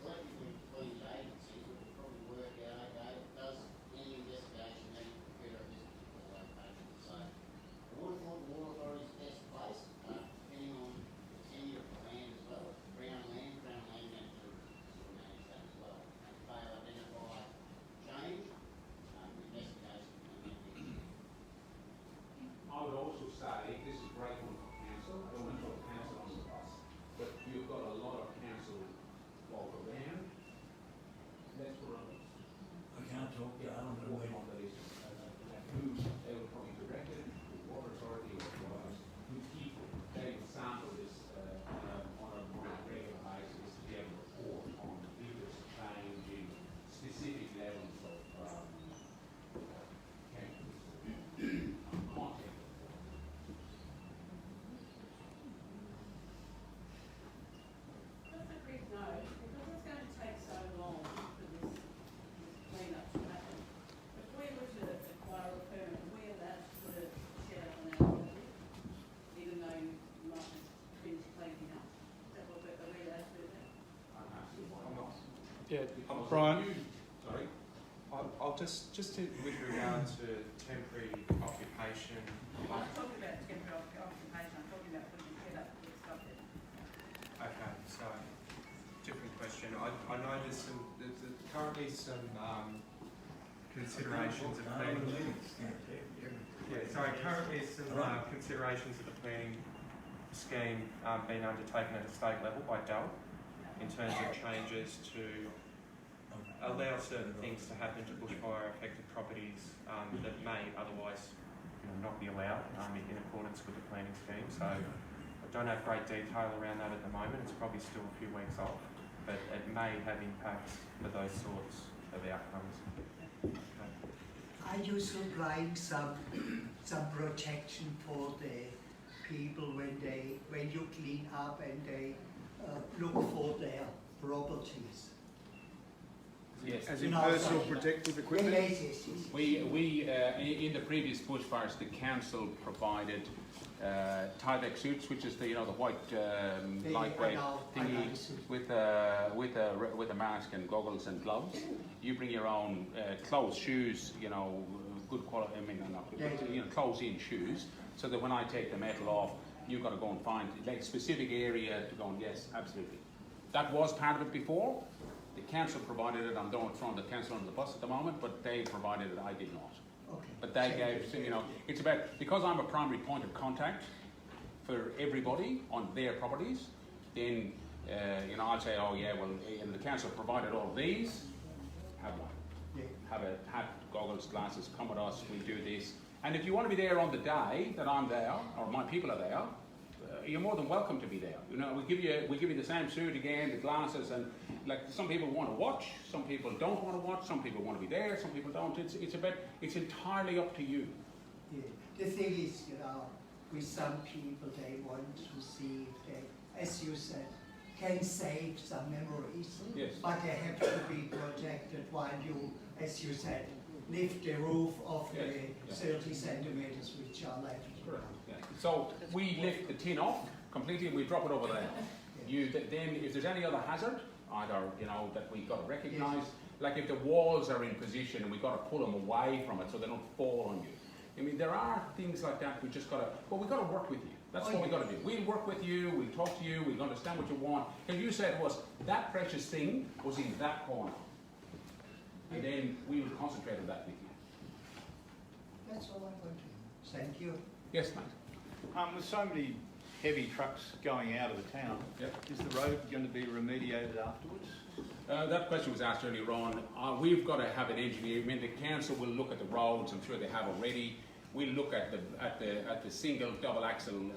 collectively between the agencies, we could probably work out, okay, does any investigation need to occur at this particular location? So I would have thought the water authority is best placed, depending on the tenure of the land as well. Crown land manager sort of manage that as well. And if they identify change, investigation can be. I would also say, this is great one for council, I don't want to put council on the bus, but you've got a lot of council all around. That's where I can't talk, yeah, I don't know working where. on these, who they would probably direct it, who water authority or otherwise, who keep, they would sample this on a regular basis to be able to report on if there's a change in specific levels of content. Just a quick note, because it's going to take so long for this clean-up to happen, if we were to acquire a permit, are we allowed to put a shed up on our property, even though you might have finished cleaning up? Is that what are we allowed to do that? I'm not. Yeah, Because Brian. Sorry? I'll just with regard to temporary occupation. I'm not talking about temporary occupation, I'm talking about putting a shed up to stop it. Okay, so different question. I know there's currently some considerations of planning. Yeah, sorry. Currently some considerations of the planning scheme being undertaken at a state level by DEL in terms of changes to allow certain things to happen to bushfire affected properties that may otherwise not be allowed in accordance with the planning scheme. So I don't have great detail around that at the moment. It's probably still a few weeks off, but it may have impacts for those sorts of outcomes. Are you supplying some protection for the people when you clean up and they look for their properties? Yes. As in personal protective equipment? Yes. We in the previous bushfires, the council provided Tyvek suits, which is the the white lightweight thingy with a mask and goggles and gloves. You bring your own clothes, shoes, good quality. I mean, not good, but, close-in shoes, so that when I take the metal off, you've got to go and find like a specific area to go and yes, absolutely. That was part of it before. The council provided it. I'm not throwing the council under the bus at the moment, but they provided it. I did not. Okay. But they gave, it's about, because I'm a primary point of contact for everybody on their properties, then you know, I'll say, oh yeah, well, the council provided all of these. Have one. Yeah. Have a hat, goggles, glasses. Come with us. We do this. And if you want to be there on the day that I'm there, or my people are there, you're more than welcome to be there. You know, we give you the same suit again, the glasses, and like some people want to watch, some people don't want to watch, some people want to be there, some people don't. It's entirely up to you. Yeah. The thing is, you know, with some people, they want to see if they, as you said, can save some memories. Yes. But they have to be protected while you, as you said, lift the roof of Yes. the 30 centimeters which are left. Correct. Yeah. So we lift the tin off completely and we drop it over there. Then if there's any other hazard, either, you know, that we've got to recognise, Yes. like if the walls are in position and we've got to pull them away from it so they don't fall on you. I mean, there are things like that we just got to, well, we've got to work with you. That's what we've got to do. We'll work with you, we'll talk to you, we'll understand what you want. Because you said was, that precious thing was in that corner. And then we will concentrate on that with you. That's all I want to know. Thank you. Yes, mate. With so many heavy trucks going out of the town, is the road going to be remediated afterwards? That question was asked earlier on. We've got to have an engineer. I mean, the council will look at the roads. I'm sure they have already. We'll look at the single, double axle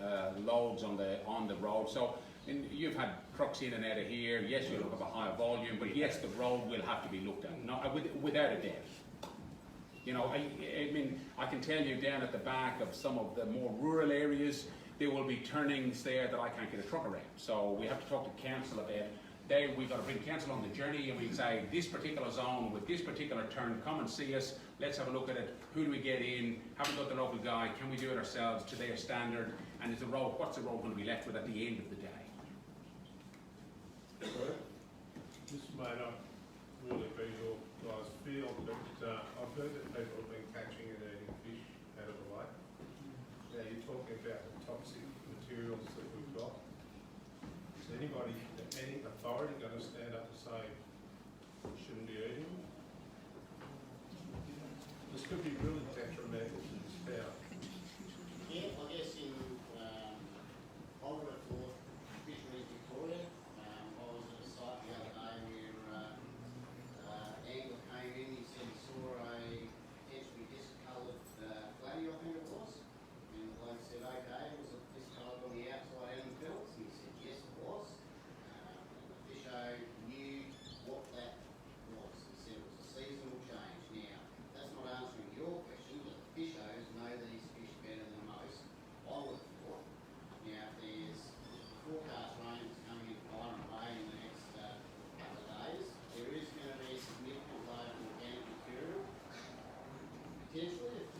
loads on the road. So you've had trucks in and out of here. Yes, you'll have a higher volume, but yes, the road will have to be looked at. No, without a doubt. You know, I mean, I can tell you down at the back of some of the more rural areas, there will be turnings there that I can't get a truck around. So we have to talk to council about. We've got to bring council on the journey and we say, this particular zone with this particular turn, come and see us, let's have a look at it, who do we get in, have we got the local guy, can we do it ourselves to their standard, and is the road, what's the road going to be left with at the end of the day? This may not really be your guys' field, but I've heard that people have been catching and eating fish out of the lake. Now you're talking about the toxic materials that we've got. Is anybody, any authority going to stand up and say we shouldn't be eating them? This could be really detrimental to this town. Yeah, I guess in Holbrook for Fisheries Victoria, I was at a site the other day where angler came in, he said he saw a potentially discoloured flatty, I think it was, and the bloke said, okay, was it discoloured on the outside and the pelts? And he said, yes it was. The fisho knew what that was. He said it was a seasonal change. Now, that's not answering your question, but the fishers know these fish better than most. I would have thought. Now, if there's forecast rain that's coming in Byron Bay in the next couple of days, there is going to be a significant load of organic material. Potentially, if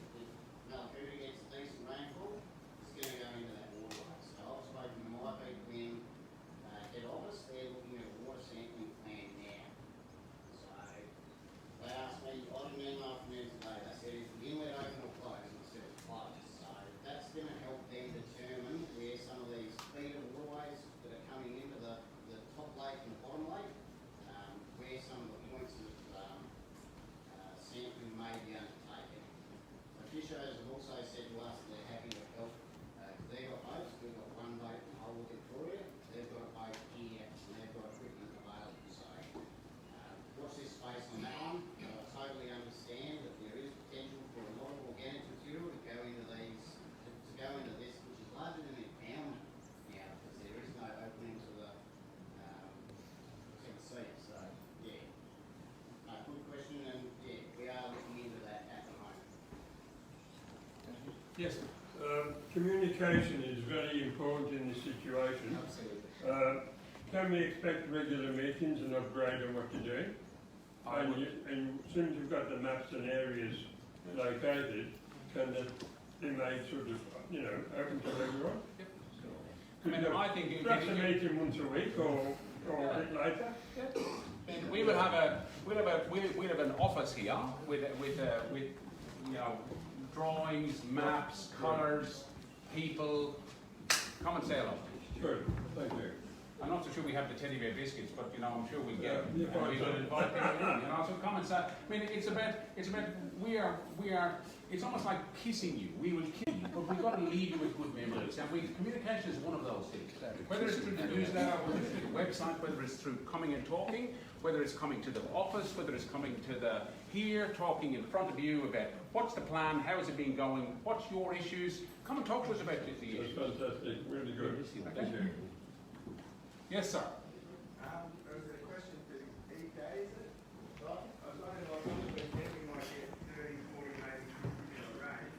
Mallacoota gets a decent rainfall, it's going to go into that waterway. So I've spoken to my people in head office, they're looking at a water sampling plan now. So they asked me, I didn't email from them today, they said, is the inlet open or closed? And I said it's closed. So that's going to help them determine where some of these feeder waterways that are coming into the top lake and the bottom lake, where some of the points of sampling may be undertaken. The fishers have also said to us that they're happy to help, because they've got boats, we've got one boat in the whole of Victoria, they've got a boat here, and they've got equipment available. So watch this space on that one. I totally understand that there is potential for a lot of organic material to go into these, to go into this, which is larger than a pound now, because there is no opening to the sea. So yeah, good question, and yeah, we are looking into that at the moment. Yes. Communication is very important in this situation. Absolutely. Can we expect regular meetings and upgrade on what you're doing? And as soon as you've got the maps and areas located, can that be made sort of, you know, open to everyone? Yep. So, I mean, I think perhaps a meeting once a week or a bit later. And we will have an office here with you know, drawings, maps, colours, people. Come and say hello. Sure, thank you. I'm not so sure we have the teddy bear biscuits, but you know, I'm sure we'll get. Yeah, And we will invite people in. You know, so come and say. I mean, it's about. We are. It's almost like kissing you. We will kiss you but we've got to leave you with good memories. And communication is one of those things. Whether it's through the newsletter, whether it's through the website, whether it's through coming and talking, whether it's coming to the office, whether it's coming to the here, talking in front of you about what's the plan, how has it been going, what's your issues. Come and talk to us about the issues. That's fantastic, really good. Thank you. Yes, sir. There was a question for EK, is it? I was wondering, like, obviously, we might get 30, 40, maybe 50 mil rain,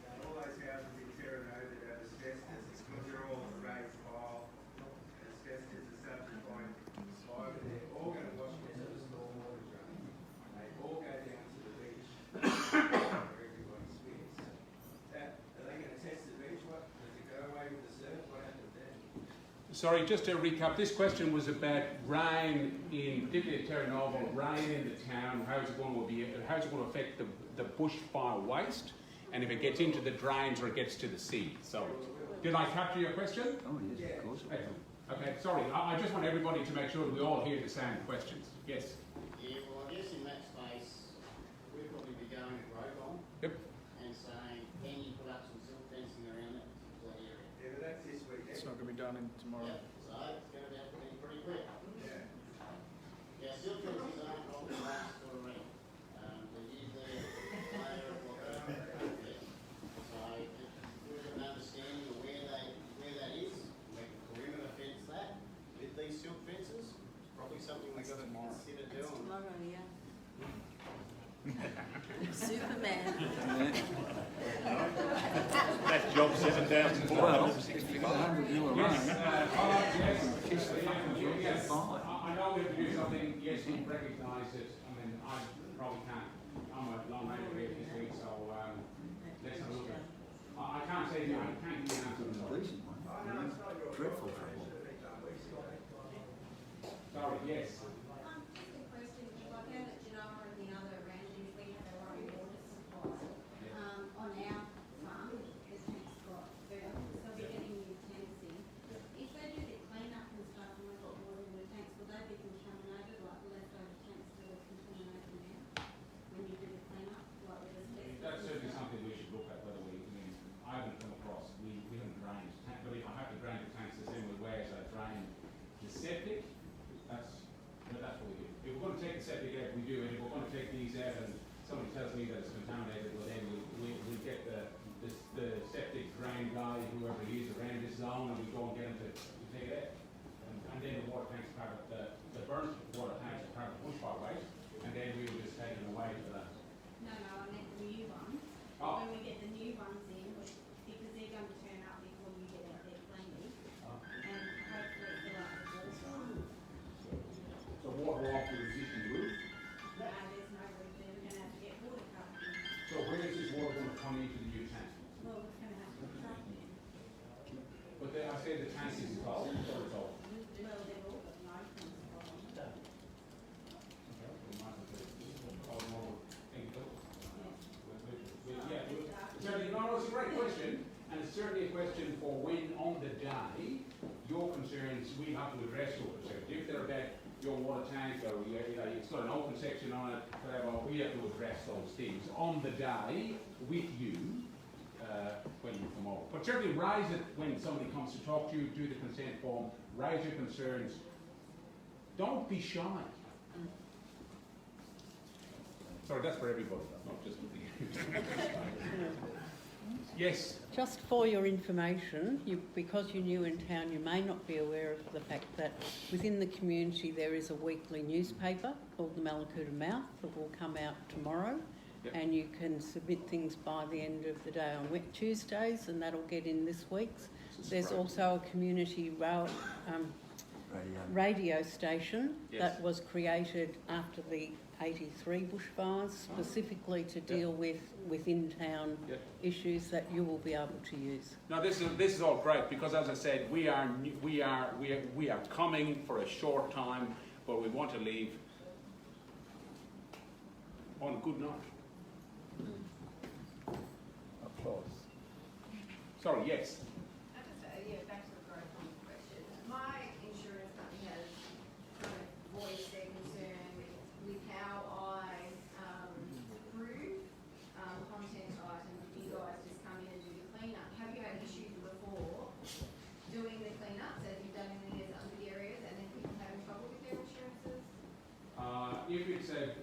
and all those houses in Terra Nova that have asbestos, because they're all a raised pile, and asbestos is such a fine fibre, they're all going to wash into the stormwater drain. They all go down to the beach, where everybody swims. Are they going to test the beach? Does it go away with the surf? What happens then? Sorry, just to recap, this question was about rain in, particularly at Terra Nova, rain in the town, how's it going to affect the bushfire waste, and if it gets into the drains or it gets to the sea. So, did I capture your question? Oh, yes, of course. Excellent. Okay, sorry, I just want everybody to make sure that we all hear the same questions. Yes? Yeah, well, I guess in that space, we'd probably be going to Grocon Yep. and saying, can you put up some silk fencing around that particular area? Yeah, but that's this weekend. It's not going to be done in tomorrow. Yeah, so it's going to have to be pretty quick. Yeah. Yeah, silk fences aren't often last for a week. They're usually a layer of what they're So we've got an understanding of where that is. We can perimeter fence that with these silk fences. It's probably something we've got to consider doing. Tomorrow, yeah. Superman. That job 7,400. Yes, yes. I know we have to do something. Yes, we recognise it. I mean, I probably can't. I'm a long way away this week, so let's have a look at it. I can't say I can't give you an answer. Dreadful. Sorry, yes. Just a question, because I found at Genoa and the other ranches, we have our own water supply. On our farm, the tank's got further, so we're getting new tanks in. If they do the clean-up and stuff and we've got water in the tanks, will they be contaminated, like the leftover tanks that are contaminated now? When you do the clean-up, like with asbestos? That's certainly something we should look at, whether I mean, I haven't come across, we haven't drained, but if I have to drain the tanks the same way as I drain the septic, that's what we do. If we're going to take the septic out, we do, and if we're going to take these out and somebody tells me that it's contaminated, well then we get the septic drain guy, whoever he is, around this zone, and we go and get him to take it out. And then the water tanks part of the burnt water tanks are part of the bushfire waste, and then we will just take them away for that. No, I meant the new ones. Oh. When we get the new ones in, because they're going to turn up before you get out there cleaning, and hopefully fill up the water. So water off the existing roof. No, there's no roof there, we're going to have to get water cut in. So where is this water going to come into the new tank? Well, we're going to have to put truck in. But I say the tank is cold, or it's old? Well, they've all got no things on. Certainly, no, it's a great question, and it's certainly a question for when on the day your concerns, we have to address your concerns. If they're about your water tank or it's got an open section on it, whatever, we have to address those things on the day with you when you come over. But certainly raise it when somebody comes to talk to you, do the consent form, raise your concerns. Don't be shy. Sorry, that's for everybody, not just for you. Yes. Just for your information, because you're new in town, you may not be aware of the fact that within the community there is a weekly newspaper called the Mallacoota Mouth that will come out tomorrow. Yep. And you can submit things by the end of the day on Tuesdays, and that'll get in this week's. There's also a community radio station that was created after the 83 bushfires, specifically to deal with in-town issues that you will be able to use. Now this is all great because, as I said, we are coming for a short time, but we want to leave on a good note. Applause. Sorry. Yes. Yeah, back to the growth question. My insurance company has kind of voiced their concern with how I approve content items if you guys just come in and do the cleanup. said,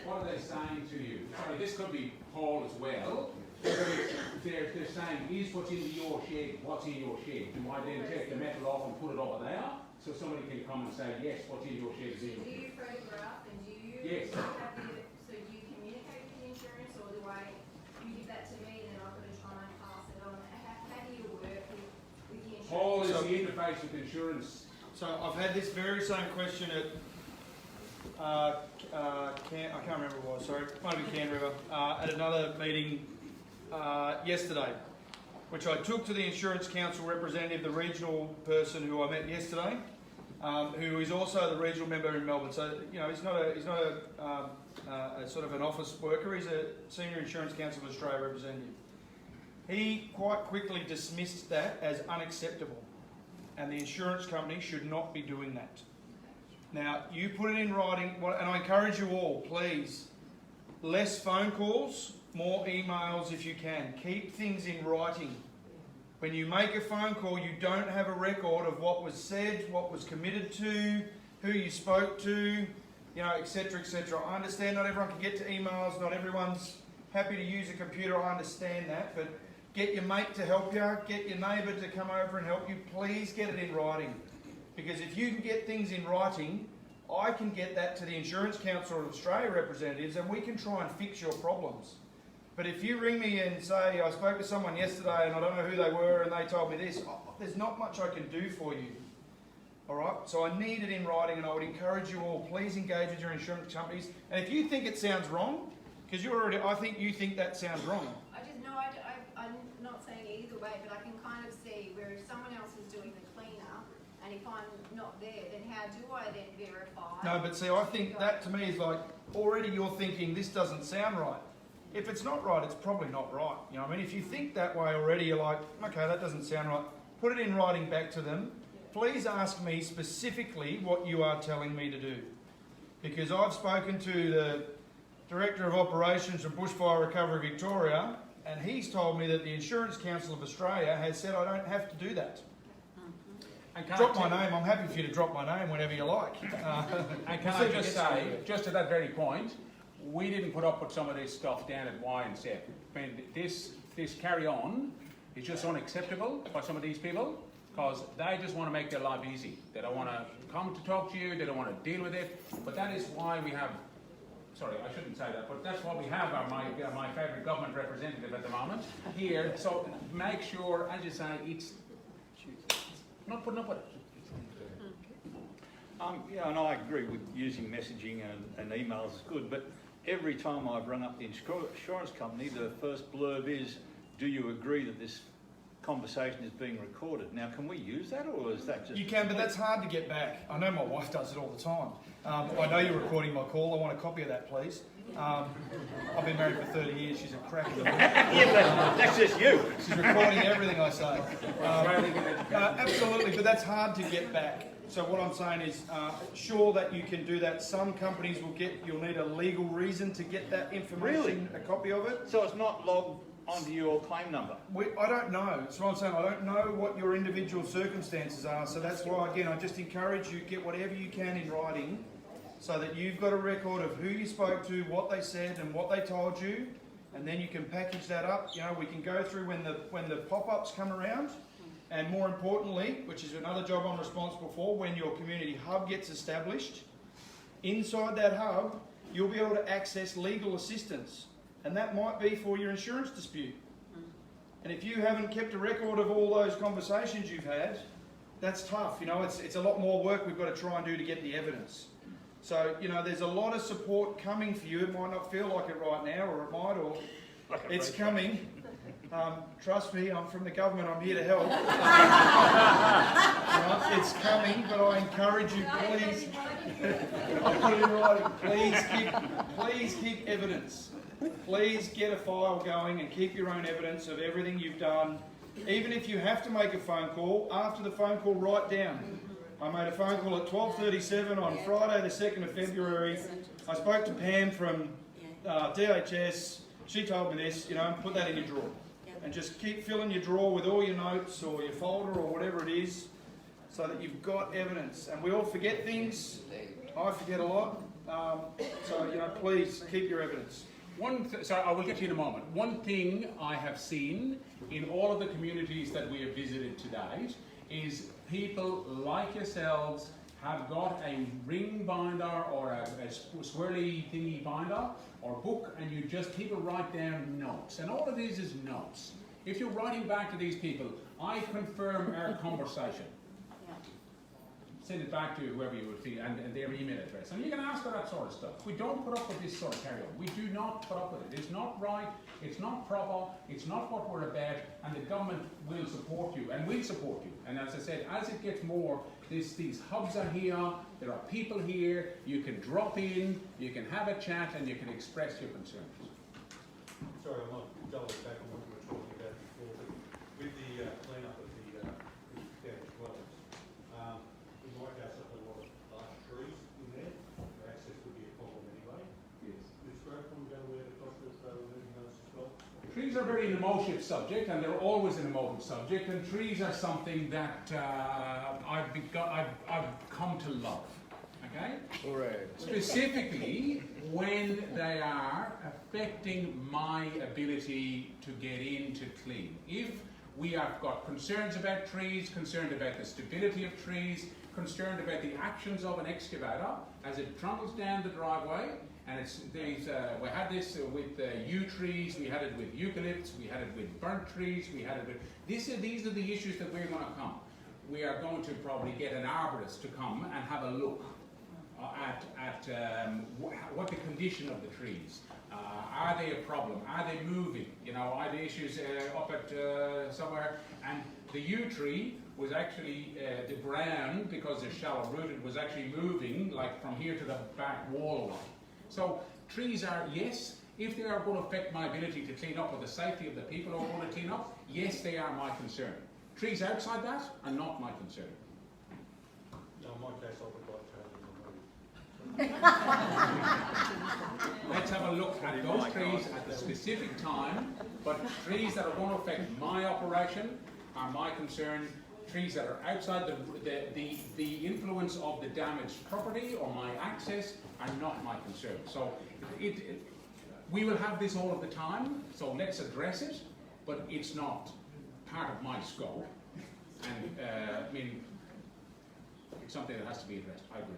what are they saying to you? Sorry, this could be Paul as well. They're saying, is what's in your shed, what's in your shed? Do I then take the metal off and put it over there? So somebody can come and say, yes, what's in your shed is in your shed. Do you photograph and do you Yes. have the, so do you communicate with the insurance, or do you give that to me and then I've got to try and pass it on? How do you work with the insurance? Paul is the interface with insurance. So I've had this very same question at I can't remember what it was, sorry, it might have been Can River, at another meeting yesterday, which I took to the Insurance Council representative, the regional person who I met yesterday, who is also the regional member in Melbourne. So, you know, he's not a sort of an office worker, he's a Senior Insurance Council of Australia representative. He quite quickly dismissed that as unacceptable, and the insurance company should not be doing that. Now, you put it in writing, and I encourage you all, please, less phone calls, more emails if you can. Keep things in writing. When you make a phone call, you don't have a record of what was said, what was committed to, who you spoke to, you know, etc., etc. I understand not everyone can get to emails, not everyone's happy to use a computer, I understand that, but get your mate to help you, get your neighbour to come over and help you. Please get it in writing. Because if you can get things in writing, I can get that to the Insurance Council of Australia representatives and we can try and fix your problems. But if you ring me and say, I spoke to someone yesterday and I don't know who they were and they told me this, there's not much I can do for you. All right? So I need it in writing, and I would encourage you all, please engage with your insurance companies. And if you think it sounds wrong, because I think you think that sounds wrong. I'm not saying either way, but I can kind of see where if someone else is doing the cleanup, and if I'm not there, then how do I then verify? No, but see, I think that to me is like, already you're thinking this doesn't sound right. If it's not right, it's probably not right. You know what I mean? If you think that way already, you're like, okay, that doesn't sound right. Put it in writing back to them. Please ask me specifically what you are telling me to do. Because I've spoken to the Director of Operations from Bushfire Recovery Victoria, and he's told me that the Insurance Council of Australia has said I don't have to do that. And drop my name. I'm happy for you to drop my name whenever you like. And can I just say, just to that very point, we didn't put up with some of this stuff down at YNZ. I mean, this carry on is just unacceptable by some of these people, because they just want to make their life easy. They don't want to come to talk to you, they don't want to deal with it. But that is why we have, sorry, I shouldn't say that, but that's why we have my favourite government representative at the moment here. So make sure, as you say, it's not putting up with it. Yeah, and I agree with using messaging and emails is good, but every time I've rung up the insurance company, the first blurb is, do you agree that this conversation is being recorded? Now, can we use that, or is that just... You can, but that's hard to get back. I know my wife does it all the time. I know you're recording my call. I want a copy of that, please. I've been married for 30 years. She's a crack. Yeah, that's just you. She's recording everything I say. Absolutely, but that's hard to get back. So what I'm saying is, sure that you can do that. Some companies you'll need a legal reason to get that information, really? A copy of it. So it's not logged onto your claim number? I don't know. That's what I'm saying. I don't know what your individual circumstances are. So that's why, again, I just encourage you, get whatever you can in writing so that you've got a record of who you spoke to, what they said and what they told you, and then you can package that up. You know, we can go through when the pop-ups come around, and more importantly, which is another job I'm responsible for, when your community hub gets established, inside that hub, you'll be able to access legal assistance. And that might be for your insurance dispute. And if you haven't kept a record of all those conversations you've had, that's tough. You know, it's a lot more work we've got to try and do to get the evidence. So, you know, there's a lot of support coming for you. It might not feel like it right now, or it might, or it's coming. Trust me, I'm from the government, I'm here to help. It's coming, but I encourage you, please, I'll put it in writing, please keep evidence. Please get a file going and keep your own evidence of everything you've done. Even if you have to make a phone call, after the phone call, write down. I made a phone call at 12:37 on Friday the 2nd of February. I spoke to Pam from DHS. She told me this, you know, put that in your drawer. And just keep filling your drawer with all your notes or your folder or whatever it is, so that you've got evidence. And we all forget things. I forget a lot. So, please keep your evidence. Sorry, I will get to you in a moment. One thing I have seen in all of the communities that we have visited to date is people like yourselves have got a ring binder or a swirly thingy binder or book, and you just people write down notes. And all it is notes. If you're writing back to these people, I confirm our conversation. Send it back to whoever you would feel and their email address. And you can ask for that sort of stuff. We don't put up with this sort of carry-on. We do not put up with it. It's not right, it's not proper, it's not what we're about, and the government will support you, and will support you. And as I said, as it gets more, these hubs are here, there are people here, you can drop in, you can have a chat, and you can express your concerns. Sorry, I'm not doubling back on what we were talking about before, but with the clean-up of the damaged dwellings, we might have something a lot of large trees in there. Access would be a problem anyway. Yes. Is Growcom going to wear the cost of removing those as well? Trees are very an emotive subject, and they're always an emotive subject, and trees are something that I've come to love. Okay? Correct. Specifically when they are affecting my ability to get in to clean. If we have got concerns about trees, concerned about the stability of trees, concerned about the actions of an excavator as it trunkles down the driveway, and we had this with yew trees, we had it with eucalypts, we had it with burnt trees, we had it with... These are the issues that we're going to come. We are going to probably get an arborist to come and have a look at what the condition of the trees. Are they a problem? Are they moving? Are the issues up at somewhere? And the yew tree was actually, the ground, because they're shallow rooted, was actually moving like from here to the back wall line. So trees are, yes, if they are going to affect my ability to clean up or the safety of the people who are going to clean up, yes, they are my concern. Trees outside that are not my concern. No, in my case, I would like to Let's have a look at those trees at the specific time, but trees that are going to affect my operation are my concern. Trees that are outside the influence of the damaged property or my access are not my concern. So we will have this all of the time, so let's address it, but it's not part of my scope. And it's something that has to be addressed. I agree.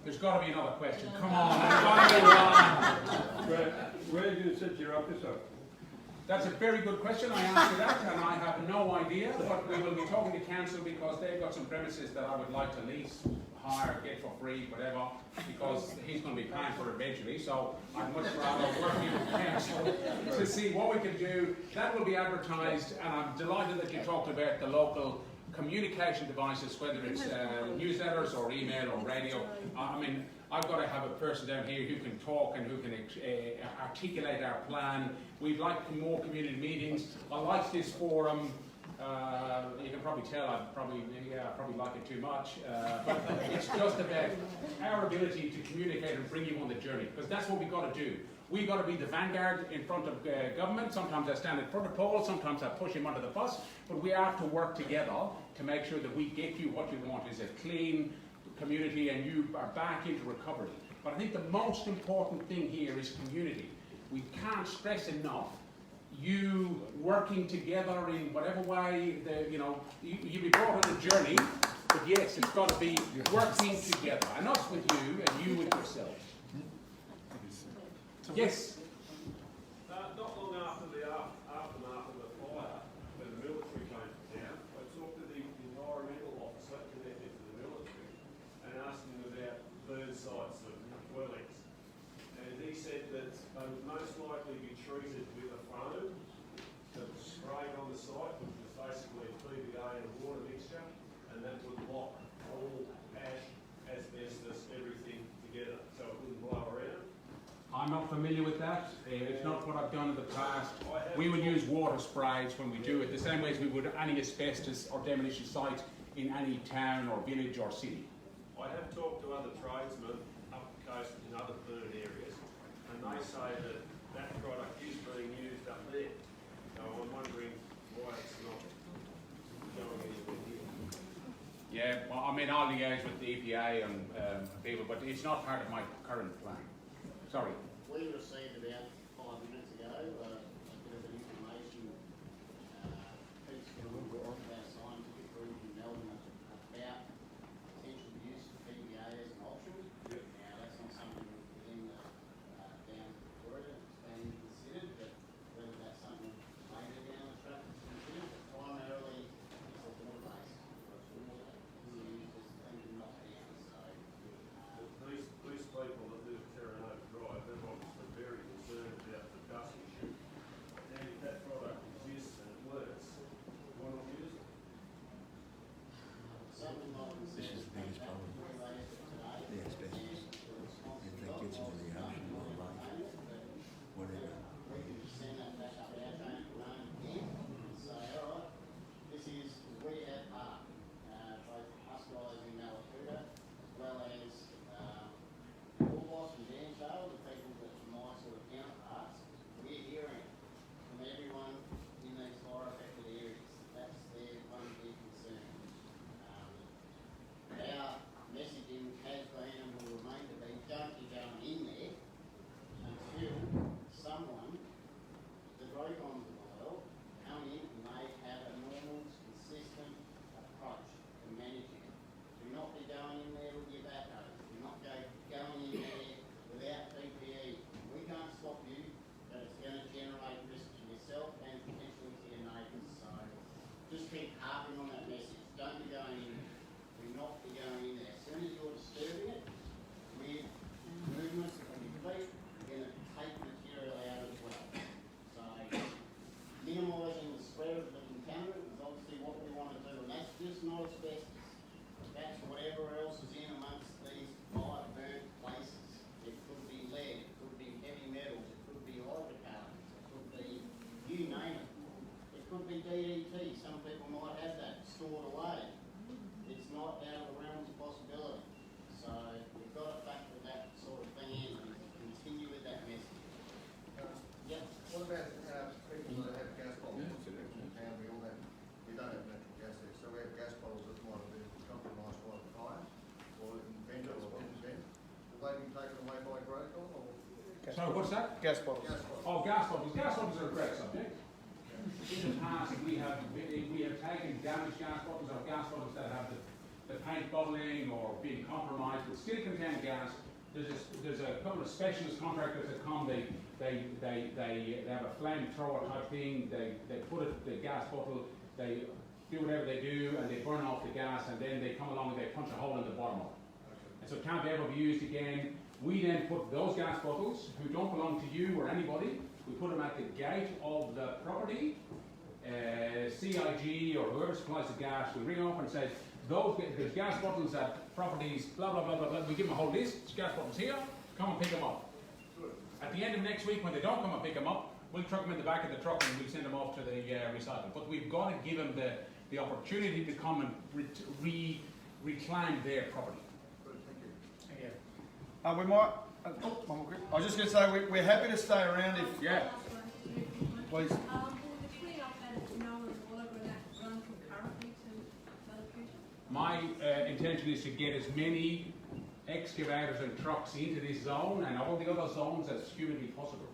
There's got to be another question. Come on, there's got to be one. Where do you set your office up? That's a very good question. I answered that, and I have no idea. But we will be talking to council because they've got some premises that I would like to lease, hire, get for free, whatever. Because he's going to be paying for it eventually. So I'd much rather work with council to see what we can do. That will be advertised, and I'm delighted that you talked about the local communication devices, whether it's newsletters or email or radio. I've got to have a person down here who can talk and who can articulate our plan. We'd like more community meetings. I like this forum. You can probably tell I probably like it too much, but it's just about our ability to communicate and bring you on the journey, because that's what we've got to do. We've got to be the vanguard in front of government. Sometimes I stand in front of Paul, sometimes I push him under the bus, but we have to work together to make sure that we get you what you want is a clean community and you are back into recovery. But I think the most important thing here is community. We can't stress enough you working together in whatever way, you'll be brought on a journey, but yes, it's got to be working together, and us with you and you with yourself. Yes? Not long after the aftermath of the fire, when the military came to town, I talked to the environmental officer connected to the military and asked him about burn sites of dwellings. And he said that they would most likely be treated with a foam that was sprayed on the site, which was basically PVA and water mixture, and that would lock all ash, asbestos, everything together, so it wouldn't blow around. I'm not familiar with that. It's not what I've done in the past. We would use water sprays when we do it, the same way as we would any asbestos or demolition site in any town or village or city. I have talked to other tradesmen up the coast in other burn areas, and they say that that product is being used up there. So I'm wondering why it's not Yeah, well, I mean, I'll liaise with the EPA and people, but it's not part of my current plan. Sorry. We received about 5 minutes ago a bit of an information piece from our scientific group in Melbourne about potential use of PBA as an option. Now, that's not something within the down to Victoria that's being considered, but whether that's something later down the track that's considered, but primarily it's a water-based. It's water used as thinking not down, so. These people that live Terranova Drive, they're obviously very concerned about the dust issue. And if that product exists and it works, why not use it? Something like this is the biggest problem. The asbestos. If that gets into the ocean or the lake, whatever. We can send that back up our train again and say, alright, this is, we have part, both us guys in Mallacoota, as well as Warboss and Dantail, the people that are my sort of counterparts, we're hearing from everyone in these fire affected areas. That's their one big concern. Our messaging has been and will remain to be, don't be going in there until someone, the Grocons of the world, come in and they have a normal, consistent approach to managing it. Do not be going in there with your backhoe. Do not go going in there without PPE. We can't stop you, but it's going to generate risk to yourself and potentially to your neighbours. So just keep harping on that message. Don't be going in. Do not be going in there. As soon as you're disturbing it with movements of your feet, you're going to take material out as well. So minimising the spread of the contaminant is obviously what we want to do, and that's just not asbestos. That's whatever else is in amongst these fire burnt places. It could be lead, it could be heavy metals, it could be hydrocarbons, it could be, you name it. It could be DDT, some people might have that stored away. It's not out of the realms of possibility. So we've got to factor that sort of thing in and continue with that message. Yep. What about people that have gas bottles? And we all have, we don't have natural gas there, so we have gas bottles that might have been compromised by the fire, or invented or didn't invent. Will they be taken away by Grocon or? Gas Sorry, what's that? Gas bottles. Gas bottles. Oh, gas bottles. Gas bottles are a great subject. In the past, we have taken damaged gas bottles or gas bottles that have the paint bubbling or being compromised but still contain gas. There's a couple of specialist contractors that come. They have a flamethrower type thing. They put the gas bottle. They do whatever they do and they burn off the gas and then they come along and they punch a hole in the bottom of it. And so it can't ever be used again. We then put those gas bottles, who don't belong to you or anybody, we put them at the gate of the property. CIG or whoever supplies the gas, we ring up and say, there's gas bottles at properties, blah, blah, blah, blah, blah. We give them a whole list, there's gas bottles here, come and pick them up. At the end of next week, when they don't come and pick them up, we'll truck them in the back of the truck and we'll send them off to the recycle. But we've got to give them the opportunity to come and reclaim their property. Good, thank you. Yeah. We might, one more quick. I was just going to say, we're happy to stay around if, yeah. Please. Will the clean up and Noah and Oliver and that run concurrently to Mallacoota? My intention is to get as many excavators and trucks into this zone and all the other zones as humanly possible.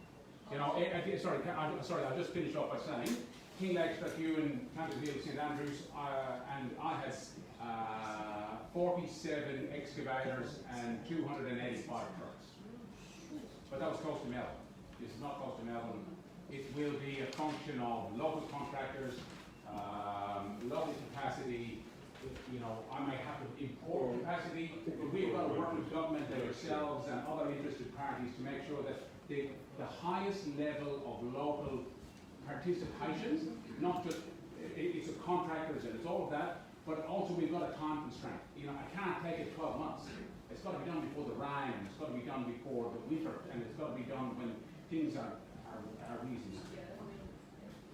You know, I'll just finish off by saying, King Lakes, Strathewin, Campbellsville, St Andrews, and I had 47 excavators and 285 trucks. But that was close to Melbourne. This is not close to Melbourne. It will be a function of local contractors, local capacity. You know, I may have to import capacity, but we've got to work with government and yourselves and other interested parties to make sure that the highest level of local participation, not just it's the contractors and it's all of that, but also we've got a time constraint. You know, I can't take it 12 months. It's got to be done before the rain, and it's got to be done before the winter, and it's got to be done when things are easy. Yeah, I mean,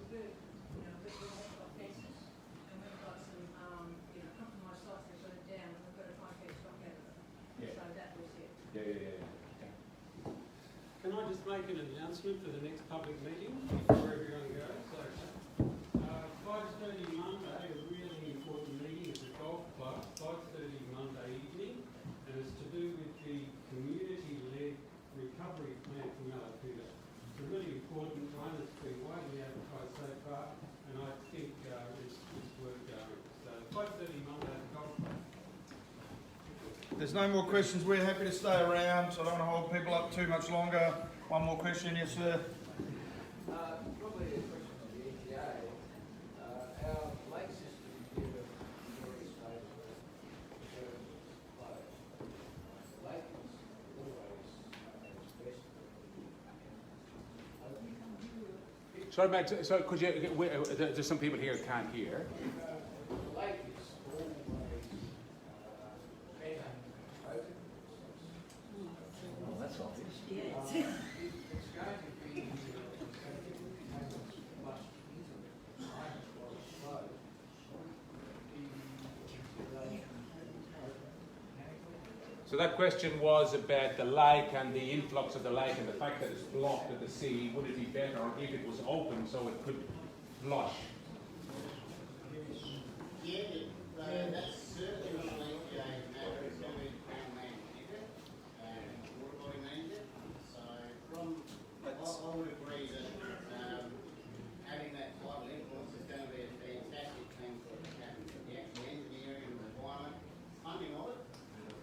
we've got fences, and we've got some, compromised sites that put it down, and we've got to try and get stock out of them. Yeah. So that was it. Yeah. Can I just make an announcement for the next public meeting before everyone goes? So, 5:30 Monday, a really important meeting at the golf club, important one. It's been widely advertised so far, and I think it's worth going. So 5:30 Monday golf club. There's no more questions. We're happy to stay around, so I don't want to hold people up too much longer. One more question, yes, sir. Probably a question on the EPA. Our lake system here in Victoria State is closed. The lake is always best. Sorry, Matt, so could you, there's some people here who can't hear. The lake is always better open. Well, that's obvious. It's going to be much easier. I have got it closed. So that question was about the lake and the influx of the lake and the fact that it's blocked at the sea. Would it be better if it was open so it could flush? Yeah, that's certainly a matter. It's going to be the Crown Land manager and water body manager. So I would agree that having that tidal influence is going to be a fantastic thing for the happen. The actual engineering and requirement, funding of it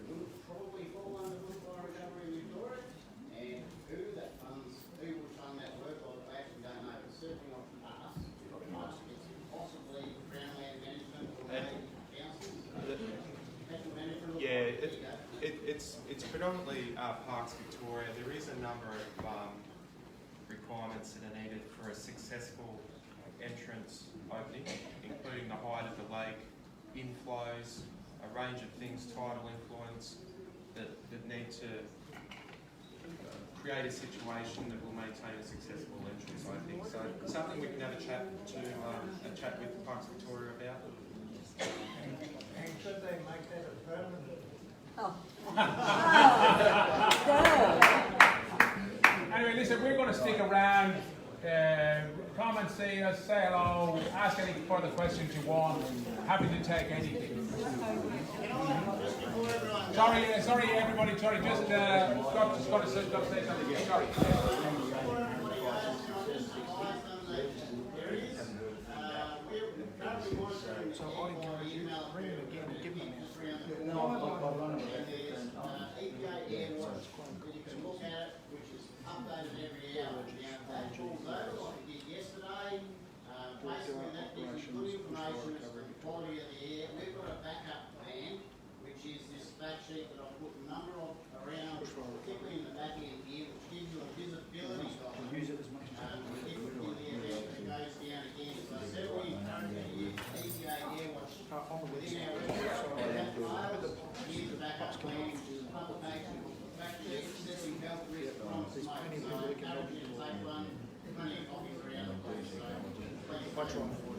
will probably fall under Bushfire Recovery in Victoria, and who would fund that work, I actually don't know. It's certainly not us. It's possibly Crown Land Management or maybe councils. Yeah, it's predominantly Parks Victoria. There is a number of requirements that are needed for a successful entrance opening, including the height of the lake, inflows, a range of things, tidal influence, that need to create a situation that will maintain a successful entrance opening. So something we can have a chat with Parks Victoria about. And should they make that a permanent? Anyway, listen, we're going to stick around. Come and see us, say hello, ask any further questions you want. Happy to take anything. Sorry, everybody. Sorry, just got to say something. Sorry. So I encourage you, ring them again and give them an answer. No, I'll run them. EPA Air Watch, you can look at it, which is updated every hour. That falls over like we did yesterday. Basically, that gives you good information as to the quality of the air. We've got a backup plan, which is this fact sheet that I've put a number of around, particularly in the back end here, which gives you a visibility document. Use it as much as If in the event that it goes down again. So certainly encourage you to use EPA Air Watch within our website. That fails, here's the backup plan, which is publication of the fact sheet, assessing health risk from smoke. So I encourage you to take one, plenty of copies around the place. So please.